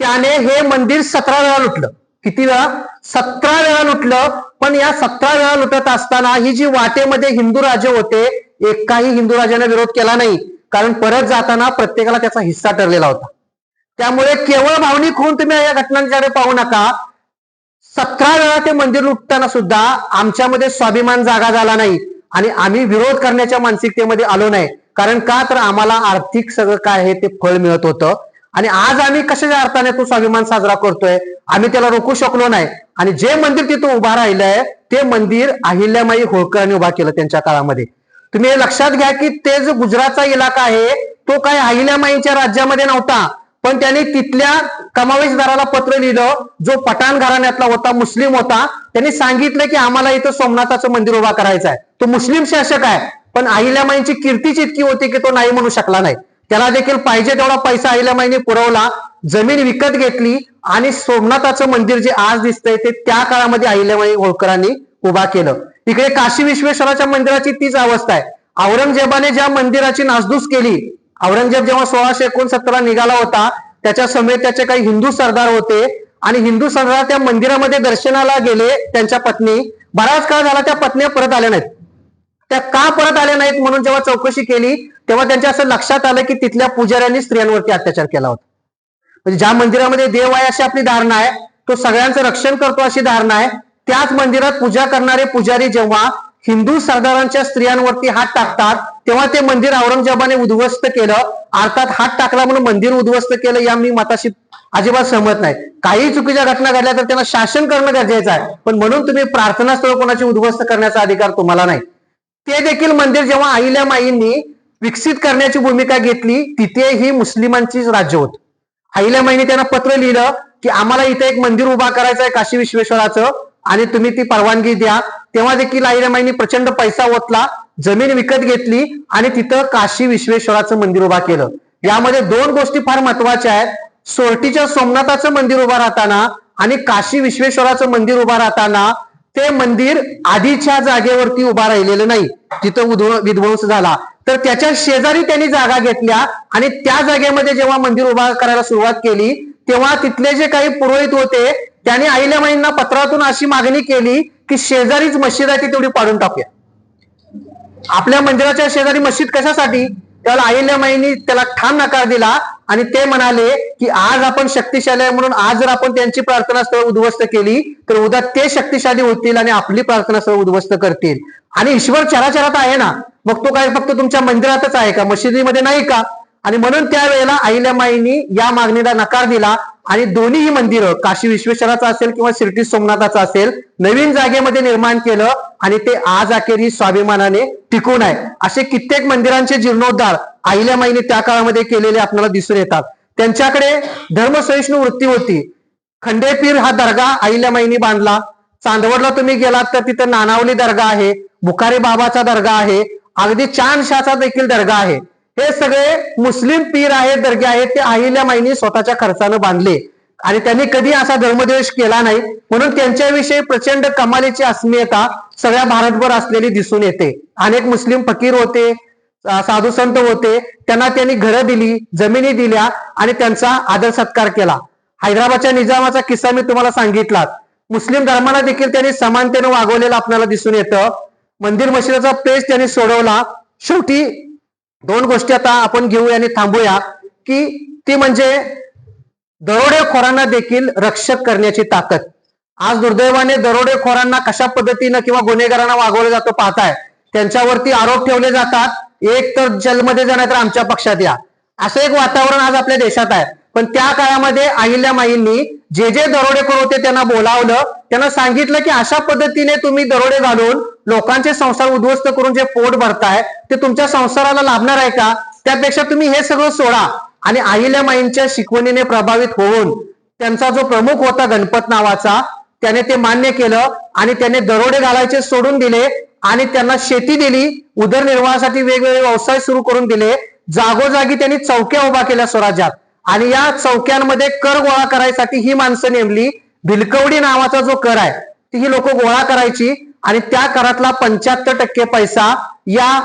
त्याने हे मंदिर 17 वेळा लुटलं. किती वेळा? 17 वेळा लुटलं. पण या 17 वेळा लुटत असताना ही जी वाटेमध्ये हिंदू राजे होते, एकाही हिंदू राजाने विरोध केला नाही. कारण परत जाताना प्रत्येकाला त्याचा हिस्सा ठरलेला होता. त्यामुळे केवळ भावनिक होऊन तुम्ही या घटनांकडे पाहू नका. 17 वेळा ते मंदिर लुटताना सुद्धा आमच्यामध्ये स्वाभिमान जागा झाला नाही आणि आम्ही विरोध करण्याच्या मानसिकतेमध्ये आलो नाही. कारण का? तर आम्हाला आर्थिक सगळं काय आहे ते फळ मिळत होतं. आणि आज आम्ही कशाच्या अर्थाने तो स्वाभिमान साजरा करतोय? आम्ही त्याला रोखू शकलो नाही. आणि जे मंदिर तिथं उभा राहिलंय ते मंदिर अहिल्यामाई होळकरांनी उभा केलं त्यांच्या काळामध्ये. तुम्ही हे लक्षात घ्या की ते जो गुजरातचा इलाका आहे तो काय अहिल्यामाईच्या राज्यामध्ये नव्हता. पण त्यांनी तिथल्या कमावेशदाराला पत्र लिहिलं, जो पठाण घराण्यातला होता, मुस्लिम होता. त्यांनी सांगितलं की आम्हाला इथं सोमनाथाचं मंदिर उभा करायचं आहे. तो मुस्लिम शासक आहे, पण अहिल्यामाईंची कीर्तीच इतकी होती की तो नाही म्हणू शकला नाही. त्याला देखील पाहिजे तेवढा पैसा अहिल्यामाईने पुरवला, जमीन विकत घेतली आणि सोमनाथाचं मंदिर जे आज दिसतंय ते त्या काळामध्ये अहिल्यामाई होळकरांनी उभा केलं. इकडे काशी विश्वेश्वराच्या मंदिराची तीच अवस्था आहे. औरंगजेबाने ज्या मंदिराची नासधूस केली, औरंगजेब जेव्हा 1669 निघाला होता, त्याच्या समेत त्याचे काही हिंदू सरदार होते आणि हिंदू सरदार त्या मंदिरामध्ये दर्शनाला गेले. त्यांच्या पत्नी, बराच काळ झाला त्या पत्नी परत आल्या नाहीत. त्या का परत आल्या नाहीत म्हणून जेव्हा चौकशी केली तेव्हा त्यांच्या असं लक्षात आलं की तिथल्या पुजाऱ्यांनी स्त्रियांवरती अत्याचार केला होता. म्हणजे ज्या मंदिरामध्ये देव आहे अशी आपली धारणा आहे, तो सगळ्यांचं रक्षण करतो अशी धारणा आहे, त्याच मंदिरात पूजा करणारे पुजारी जेव्हा हिंदू सरदारांच्या स्त्रियांवरती हात टाकतात तेव्हा ते मंदिर औरंगजेबाने उद्ध्वस्त केलं. अर्थात हात टाकला म्हणून मंदिर उद्ध्वस्त केलं या मी मताशी अजिबात सहमत नाही. काही चुकीच्या घटना घडल्या तर त्यांना शासन करणं गरजेचं आहे, पण म्हणून तुम्ही प्रार्थनास्थळ कोणाची उद्ध्वस्त करण्याचा अधिकार तुम्हाला नाही. ते देखील मंदिर जेव्हा अहिल्यामाईंनी विकसित करण्याची भूमिका घेतली तिथेही मुस्लिमांचीच राज्य होत. अहिल्यामाईंनी त्यांना पत्र लिहिलं की आम्हाला इथे एक मंदिर उभा करायचं आहे काशी विश्वेश्वराचं आणि तुम्ही ती परवानगी द्या. तेव्हा देखील अहिल्यामाईंनी प्रचंड पैसा ओतला, जमीन विकत घेतली आणि तिथं काशी विश्वेश्वराचं मंदिर उभा केलं. यामध्ये 2 गोष्टी फार महत्वाच्या आहेत. सोरटीच्या सोमनाथाचं मंदिर उभा राहताना आणि काशी विश्वेश्वराचं मंदिर उभा राहताना ते मंदिर आधीच्या जागेवरती उभा राहिलेलं नाही, तिथं विध्वंस झाला. तर त्याच्या शेजारी त्यांनी जागा घेतल्या आणि त्या जागेमध्ये जेव्हा मंदिर उभा करायला सुरुवात केली तेव्हा तिथले जे काही पुरोहित होते त्यांनी अहिल्यामाईंना पत्रातून अशी मागणी केली की शेजारीच मशीद आहे ती तेवढी पाडून टाकूया. आपल्या मंदिराच्या शेजारी मशीद कशासाठी? त्याला अहिल्यामाईंनी त्याला ठाम नकार दिला आणि ते म्हणाले की आज आपण शक्तिशाली आहे म्हणून आज जर आपण त्यांची प्रार्थनास्थळ उद्ध्वस्त केली तर उद्या ते शक्तिशाली होतील आणि आपली प्रार्थनास्थळ उद्ध्वस्त करतील. आणि ईश्वर चराचरात आहे ना, मग तो काय फक्त तुमच्या मंदिरातच आहे का, मशिदीमध्ये नाही का? आणि म्हणून त्यावेळेला अहिल्यामाईंनी या मागणीला नकार दिला आणि दोन्हीही मंदिरं, काशी विश्वेश्वराचं असेल किंवा शिर्डी सोमनाथाचं असेल, नवीन जागेमध्ये निर्माण केलं आणि ते आज अखेरी स्वाभिमानाने टिकून आहे. असे कित्येक मंदिरांचे जीर्णोद्धार अहिल्यामाईंनी त्या काळामध्ये केलेले आपल्याला दिसून येतात. त्यांच्याकडे धर्मसहिष्णू वृत्ती होती. खंडेपीर हा दर्गा अहिल्यामाईंनी बांधला. चांदवडला तुम्ही गेलात तर तिथं नानावली दर्गा आहे, बुखारी बाबाचा दर्गा आहे, अगदी चांदशाचा देखील दर्गा आहे. हे सगळे मुस्लिम पीर आहेत, दर्गे आहेत, ते अहिल्यामाईंनी स्वतःच्या खर्चानं बांधले आणि त्यांनी कधी असा धर्मद्वेष केला नाही. म्हणून त्यांच्याविषयी प्रचंड कमालीची अस्मियता सगळ्या भारतभर असलेली दिसून येते. अनेक मुस्लिम फकीर होते, साधू संत होते, त्यांना त्यांनी घरं दिली, जमिनी दिल्या आणि त्यांचा आदर सत्कार केला. हैदराबादच्या निजामाचा किस्सा मी तुम्हाला सांगितला. मुस्लिम धर्माला देखील त्यांनी समानतेने वागवलेलं आपल्याला दिसून येतं. मंदिर मशिदीचा पेच त्यांनी सोडवला. शेवटी दोन गोष्टी आता आपण घेऊया आणि थांबूया, की ती म्हणजे दरोडेखोरांना देखील रक्षक करण्याची ताकद. आज दुर्दैवाने दरोडेखोरांना कशा पद्धतीनं किंवा गुन्हेगारांना वागवलं जातं पाहताय. त्यांच्यावरती आरोप ठेवले जातात, एक तर जेलमध्ये जा, तर आमच्या पक्षात या, असं एक वातावरण आज आपल्या देशात आहे. पण त्या काळामध्ये अहिल्यामाईंनी जे जे दरोडेखोर होते त्यांना बोलावलं, त्यांना सांगितलं की अशा पद्धतीने तुम्ही दरोडे घालून लोकांचे संसार उद्ध्वस्त करून जे पोट भरताय ते तुमच्या संसाराला लाभणार आहे का? त्यापेक्षा तुम्ही हे सगळं सोडा. आणि अहिल्यामाईंच्या शिकवणीने प्रभावित होऊन त्यांचा जो प्रमुख होता गणपत नावाचा, त्याने ते मान्य केलं आणि त्याने दरोडे घालायचे सोडून दिले आणि त्यांना शेती दिली, उदरनिर्वाहासाठी वेगवेगळे व्यवसाय सुरू करून दिले. जागोजागी त्यांनी चौक्या उभा केल्या स्वराज्यात आणि या चौक्यांमध्ये कर गोळा करायसाठी ही माणसं नेमली. भिलकवडी नावाचा जो कर आहे ती ही लोक गोळा करायची आणि त्या करातला 75% पैसा या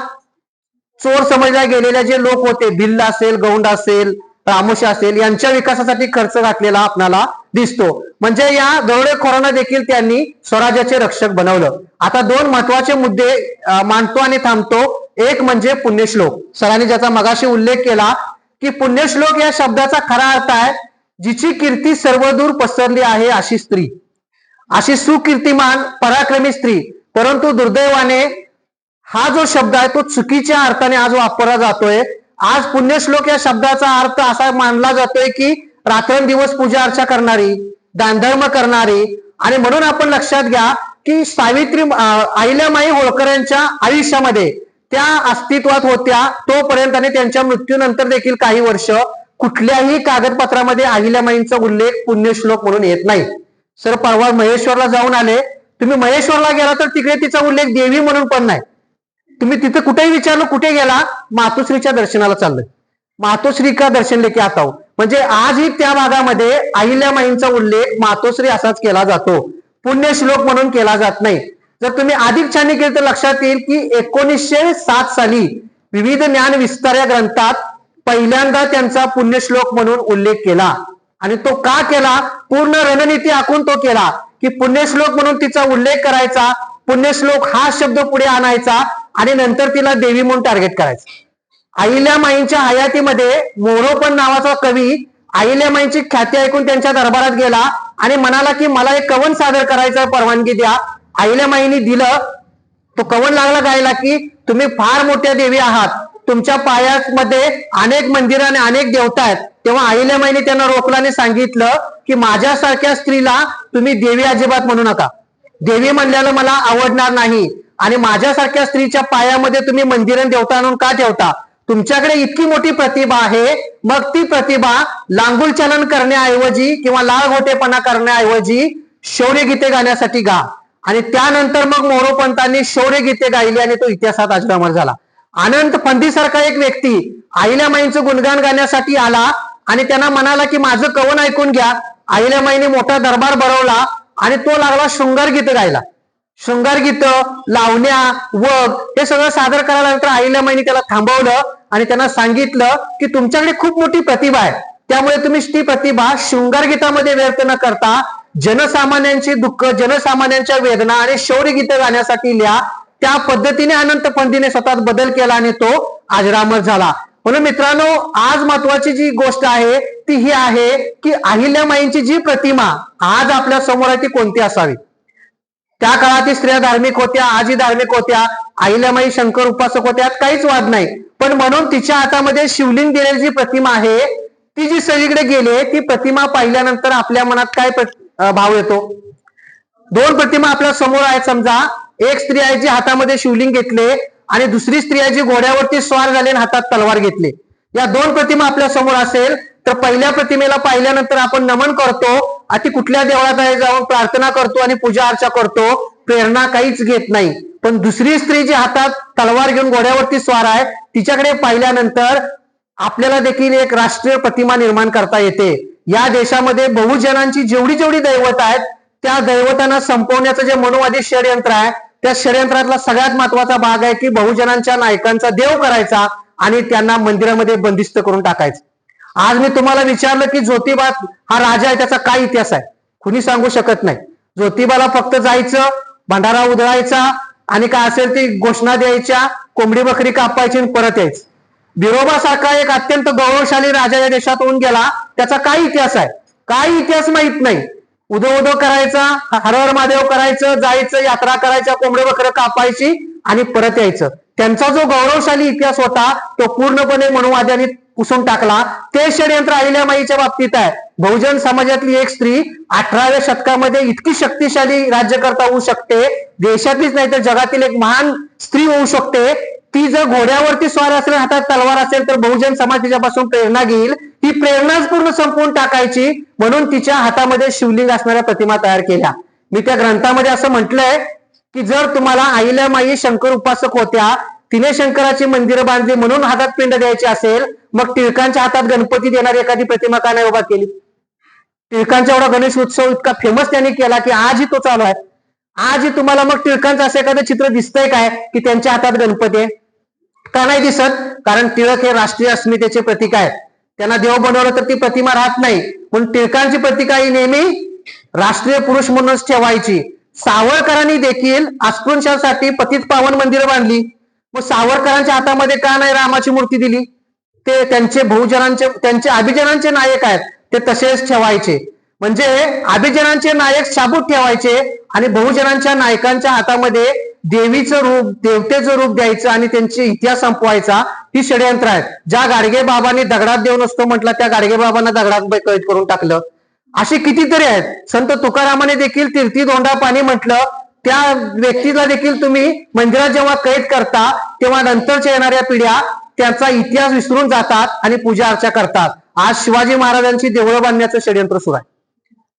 चोर समजल्या गेलेल्या जे लोक होते, भिल्ल असेल, गौंड असेल, रामोशी असेल, यांच्या विकासासाठी खर्च घातलेला आपल्याला दिसतो. म्हणजे या दरोडेखोरांना देखील त्यांनी स्वराज्याचे रक्षक बनवलं. आता दोन महत्वाचे मुद्दे मांडतो आणि थांबतो. एक म्हणजे पुण्यश्लोक. सरांनी ज्याचा मगाशी उल्लेख केला की पुण्यश्लोक या शब्दाचा खरा अर्थ आहे जिची कीर्ती सर्वदूर पसरली आहे अशी स्त्री, अशी सुकीर्तिमान पराक्रमी स्त्री. परंतु दुर्दैवाने हा जो शब्द आहे तो चुकीच्या अर्थाने आज वापरला जातोय. आज पुण्यश्लोक या शब्दाचा अर्थ असा मानला जातोय की रात्रंदिवस पूजा अर्चा करणारी, दानधर्म करणारी. आणि म्हणून आपण लक्षात घ्या की सावित्री अहिल्यामाई होळकर यांच्या आयुष्यामध्ये त्या अस्तित्वात होत्या तोपर्यंत आणि त्यांच्या मृत्यूनंतर देखील काही वर्ष कुठल्याही कागदपत्रामध्ये अहिल्यामाईंचा उल्लेख पुण्यश्लोक म्हणून येत नाही. सर परवा महेश्वरला जाऊन आले, तुम्ही महेश्वरला गेला तर तिकडे तिचा उल्लेख देवी म्हणून पण नाही. तुम्ही तिथे कुठेही विचारलं कुठे गेला, मातोश्रीच्या दर्शनाला चाललंय, मातोश्री का दर्शन लेके आता हो. म्हणजे आजही त्या भागामध्ये अहिल्यामाईंचा उल्लेख मातोश्री असाच केला जातो, पुण्यश्लोक म्हणून केला जात नाही. जर तुम्ही अधिक छान केलं तर लक्षात येईल की 1907 साली विविध ज्ञान विस्तार या ग्रंथात पहिल्यांदा त्यांचा पुण्यश्लोक म्हणून उल्लेख केला. आणि तो का केला? पूर्ण रणनीती आखून तो केला की पुण्यश्लोक म्हणून तिचा उल्लेख करायचा, पुण्यश्लोक हा शब्द पुढे आणायचा आणि नंतर तिला देवी म्हणून टार्गेट करायचं. अहिल्यामाईंच्या हयातीमध्ये मोरोपंत नावाचा कवी अहिल्यामाईंची ख्याती ऐकून त्यांच्या दरबारात गेला आणि म्हणाला की मला एक कवन सादर करायचं, परवानगी द्या. अहिल्यामाईंनी दिलं. तो कवन लागला गायला की तुम्ही फार मोठ्या देवी आहात, तुमच्या पायामध्ये अनेक मंदिरं आणि अनेक देवता आहेत. तेव्हा अहिल्यामाईंनी त्यांना रोखलं आणि सांगितलं की माझ्यासारख्या स्त्रीला तुम्ही देवी अजिबात म्हणू नका, देवी म्हणल्याला मला आवडणार नाही. आणि माझ्यासारख्या स्त्रीच्या पायामध्ये तुम्ही मंदिरं देवता आणून का ठेवता? तुमच्याकडे इतकी मोठी प्रतिभा आहे, मग ती प्रतिभा लांगुलचालन करण्याऐवजी किंवा लाळघोटेपणा करण्याऐवजी शौर्य गीते गाण्यासाठी गा. आणि त्यानंतर मग मोरोपंतांनी शौर्य गीते गायली आणि तो इतिहासात अजरामर झाला. अनंत फंदीसारखा एक व्यक्ती अहिल्यामाईंचं गुणगान गाण्यासाठी आला आणि त्यांना म्हणाला की माझं कवन ऐकून घ्या. अहिल्यामाईंनी मोठा दरबार भरवला आणि तो लागला शृंगार गीत गायला. शृंगार गीत, लावण्या, वग हे सगळं सादर करायला अहिल्यामाईंनी त्याला थांबवलं आणि त्यांना सांगितलं की तुमच्याकडे खूप मोठी प्रतिभा आहे, त्यामुळे तुम्ही ती प्रतिभा शृंगार गीतामध्ये व्यर्थ न करता जनसामान्यांची दुःख, जनसामान्यांच्या वेदना आणि शौर्य गीत गाण्यासाठी लिहा. त्या पद्धतीने अनंत पंथीने स्वतः बदल केला आणि तो अजरामर झाला. म्हणून मित्रांनो, आज महत्वाची जी गोष्ट आहे ती ही आहे की अहिल्यामाईंची जी प्रतिमा आज आपल्या समोर आहे ती कोणती असावी. त्या काळातील स्त्रिया धार्मिक होत्या, आजी धार्मिक होत्या, अहिल्यामाई शंकर उपासक होत्या, यात काहीच वाद नाही. पण म्हणून तिच्या हातामध्ये शिवलिंग दिलेली जी प्रतिमा आहे ती जी सगळीकडे गेली, ती प्रतिमा पाहिल्यानंतर आपल्या मनात काय भाव येतो? दोन प्रतिमा आपल्या समोर आहेत. समजा एक स्त्री आहे जी हातामध्ये शिवलिंग घेतले आणि दुसरी स्त्री आहे जी घोड्यावरती स्वार झाली आणि हातात तलवार घेतली. या दोन प्रतिमा आपल्या समोर असेल तर पहिल्या प्रतिमेला पाहिल्यानंतर आपण नमन करतो, अति कुठल्या देवळात जाऊन प्रार्थना करतो आणि पूजा अर्चा करतो, प्रेरणा काहीच घेत नाही. पण दुसरी स्त्री जी हातात तलवार घेऊन घोड्यावरती स्वार आहे तिच्याकडे पाहिल्यानंतर आपल्याला देखील एक राष्ट्रीय प्रतिमा निर्माण करता येते. या देशामध्ये बहुजनांची जेवढी जेवढी दैवत आहेत त्या दैवतांना संपवण्याचं जे मनोवादी षडयंत्र आहे त्या षडयंत्रातला सगळ्यात महत्वाचा भाग आहे की बहुजनांच्या नायकांचा देव करायचा आणि त्यांना मंदिरामध्ये बंदिस्त करून टाकायचं. आज मी तुम्हाला विचारलं की ज्योतिबा हा राजा आहे, त्याचा काय इतिहास आहे? कुणी सांगू शकत नाही. ज्योतिबाला फक्त जायचं, भंडारा उधळायचा आणि काय असेल ती घोषणा द्यायच्या, कोंबडी बकरी कापायची आणि परत यायचं. बिरोबा सारखा एक अत्यंत गौरवशाली राजा या देशात होऊन गेला, त्याचा काय इतिहास आहे? काही इतिहास माहित नाही. उदो उदो करायचा, हर हर महादेव करायचं, जायचं, यात्रा करायच्या, कोंबडी बकरी कापायची आणि परत यायचं. त्यांचा जो गौरवशाली इतिहास होता तो पूर्णपणे मनुवाद्यांनी पुसून टाकला. ते षडयंत्र अहिल्यामाईच्या बाबतीत आहे. बहुजन समाजातली एक स्त्री 18व्या शतकामध्ये इतकी शक्तिशाली राज्यकर्ता होऊ शकते, देशातलीच नाही तर जगातील एक महान स्त्री होऊ शकते. ती जर घोड्यावरती स्वार असेल, हातात तलवार असेल, तर बहुजन समाज तिच्यापासून प्रेरणा घेईल. ही प्रेरणाच पूर्ण संपवून टाकायची म्हणून तिच्या हातामध्ये शिवलिंग असणाऱ्या प्रतिमा तयार केल्या. मी त्या ग्रंथामध्ये असं म्हटलंय की जर तुम्हाला अहिल्यामाई शंकर उपासक होत्या, तिने शंकराची मंदिरं बांधली म्हणून हातात पिंड द्यायची असेल, मग टिळकांच्या हातात गणपती देणारी एखादी प्रतिमा का नाही उभा केली? टिळकांचा एवढा गणेश उत्सव इतका फेमस त्यांनी केला की आजही तो चालू आहे. आजही तुम्हाला मग टिळकांचं असं एखादं चित्र दिसतंय काय की त्यांच्या हातात गणपती आहे? का नाही दिसत? कारण टिळक हे राष्ट्रीय अस्मितेचे प्रतीक आहे. त्यांना देव बनवलं तर ती प्रतिमा राहत नाही. म्हणून टिळकांची प्रतिमा ही नेहमी राष्ट्रीय पुरुष म्हणूनच ठेवायची. सावरकरांनी देखील अस्पृश्यांसाठी पतित पावन मंदिरं बांधली. मग सावरकरांच्या हातामध्ये का नाही रामाची मूर्ती दिली? ते त्यांचे बहुजनांचे, त्यांचे अभिजनांचे नायक आहेत, ते तसेच ठेवायचे. म्हणजे अभिजनांचे नायक शाबूत ठेवायचे आणि बहुजनांच्या नायकांच्या हातामध्ये देवीचं रूप, देवतेचं रूप द्यायचं आणि त्यांचे इतिहास संपवायचा. ही षडयंत्र आहेत. ज्या गाडगे बाबांनी दगडात देव नसतो म्हटलं, त्या गाडगे बाबांना दगडात कैद करून टाकलं. असे कितीतरी आहेत. संत तुकारामाने देखील तीर्थी धोंडा पाणी म्हटलं, त्या व्यक्तीला देखील तुम्ही मंदिरात जेव्हा कैद करता तेव्हा नंतरच्या येणाऱ्या पिढ्या त्याचा इतिहास विसरून जातात आणि पूजा अर्चा करतात. आज शिवाजी महाराजांची देवळं बांधण्याचं षडयंत्र सुरू आहे.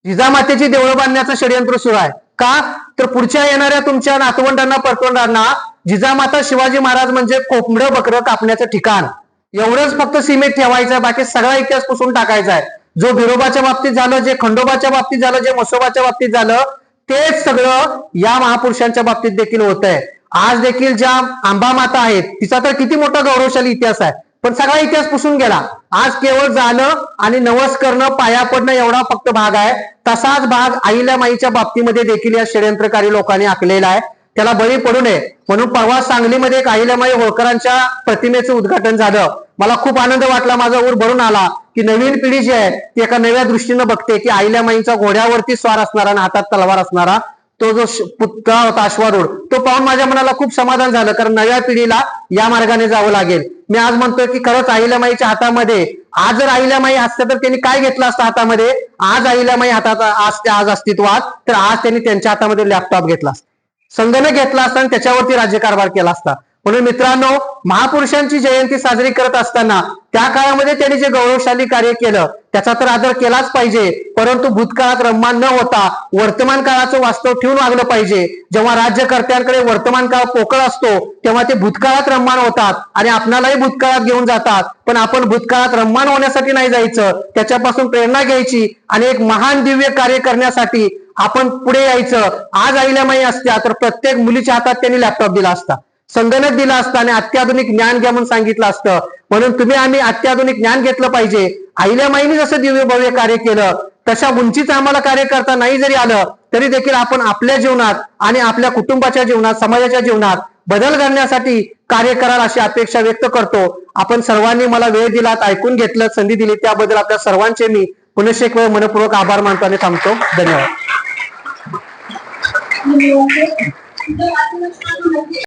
जिजामातेची देवळं बांधण्याचं षडयंत्र सुरू आहे. का? तर पुढच्या येणाऱ्या तुमच्या नातवंडांना परतवंडांना जिजामाता शिवाजी महाराज म्हणजे कोंबडं बकरं कापण्याचं ठिकाण एवढंच फक्त सीमेत ठेवायचं, बाकी सगळा इतिहास पुसून टाकायचा आहे. जो बिरोबाच्या बाबतीत झालं, जे खंडोबाच्या बाबतीत झालं, जे म्हसोबाच्या बाबतीत झालं, तेच सगळं या महापुरुषांच्या बाबतीत देखील होत आहे. आज देखील ज्या आंबा माता आहेत तिचा तर किती मोठा गौरवशाली इतिहास आहे, पण सगळा इतिहास पुसून गेला. आज केवळ जाणं आणि नवस करणं, पाया पडणं एवढा फक्त भाग आहे. तसाच भाग अहिल्यामाईच्या बाबतीमध्ये देखील या षडयंत्रकारी लोकांनी आखलेला आहे. त्याला बळी पडू नये म्हणून परवा सांगलीमध्ये एक अहिल्यामाई होळकरांच्या प्रतिमेचं उद्घाटन झालं. मला खूप आनंद वाटला, माझा ऊर भरून आला की नवीन पिढी जी आहे ती एका नव्या दृष्टीनं बघते की अहिल्यामाईंचा घोड्यावरती स्वार असणारा आणि हातात तलवार असणारा तो जो पुतळा होता अश्वारूढ, तो पाहून माझ्या मनाला खूप समाधान झालं. कारण नव्या पिढीला या मार्गाने जावं लागेल. मी आज म्हणतोय की खरंच अहिल्यामाईच्या हातामध्ये, आज जर अहिल्यामाई असते तर त्यांनी काय घेतलं असतं हातामध्ये? आज अहिल्यामाई हातात असते आज अस्तित्वात, तर आज त्यांनी त्यांच्या हातामध्ये लॅपटॉप घेतला असता, संगणक घेतला असता आणि त्याच्यावरती राज्यकारभार केला असता. म्हणून मित्रांनो, महापुरुषांची जयंती साजरी करत असताना त्या काळामध्ये त्यांनी जे गौरवशाली कार्य केलं त्याचा तर आदर केलाच पाहिजे, परंतु भूतकाळात रममान न होता वर्तमान काळाचं वास्तव ठेवून वागलं पाहिजे. जेव्हा राज्यकर्त्यांकडे वर्तमान काळ पोकळ असतो तेव्हा ते भूतकाळात रममान होतात आणि आपणालाही भूतकाळात घेऊन जातात. पण आपण भूतकाळात रममान होण्यासाठी नाही जायचं, त्याच्यापासून प्रेरणा घ्यायची आणि एक महान दिव्य कार्य करण्यासाठी आपण पुढे यायचं. आज अहिल्यामाई असत्या तर प्रत्येक मुलीच्या हातात त्यांनी लॅपटॉप दिला असता, संगणक दिला असता आणि अत्याधुनिक ज्ञान घ्या म्हणून सांगितलं असतं. म्हणून तुम्ही आम्ही अत्याधुनिक ज्ञान घेतलं पाहिजे. अहिल्यामाईंनी जसं दिव्य भव्य कार्य केलं तशा उंचीच आम्हाला कार्य करता नाही जरी आलं तरी देखील आपण आपल्या जीवनात आणि आपल्या कुटुंबाच्या जीवनात, समाजाच्या जीवनात बदल करण्यासाठी कार्य कराल अशी अपेक्षा व्यक्त करतो. आपण सर्वांनी मला वेळ दिलात, ऐकून घेतलं, संधी दिली त्याबद्दल आपल्या सर्वांचे मी पुनश्च एक वेळ मनपूर्वक आभार मानतो आणि थांबतो. धन्यवाद.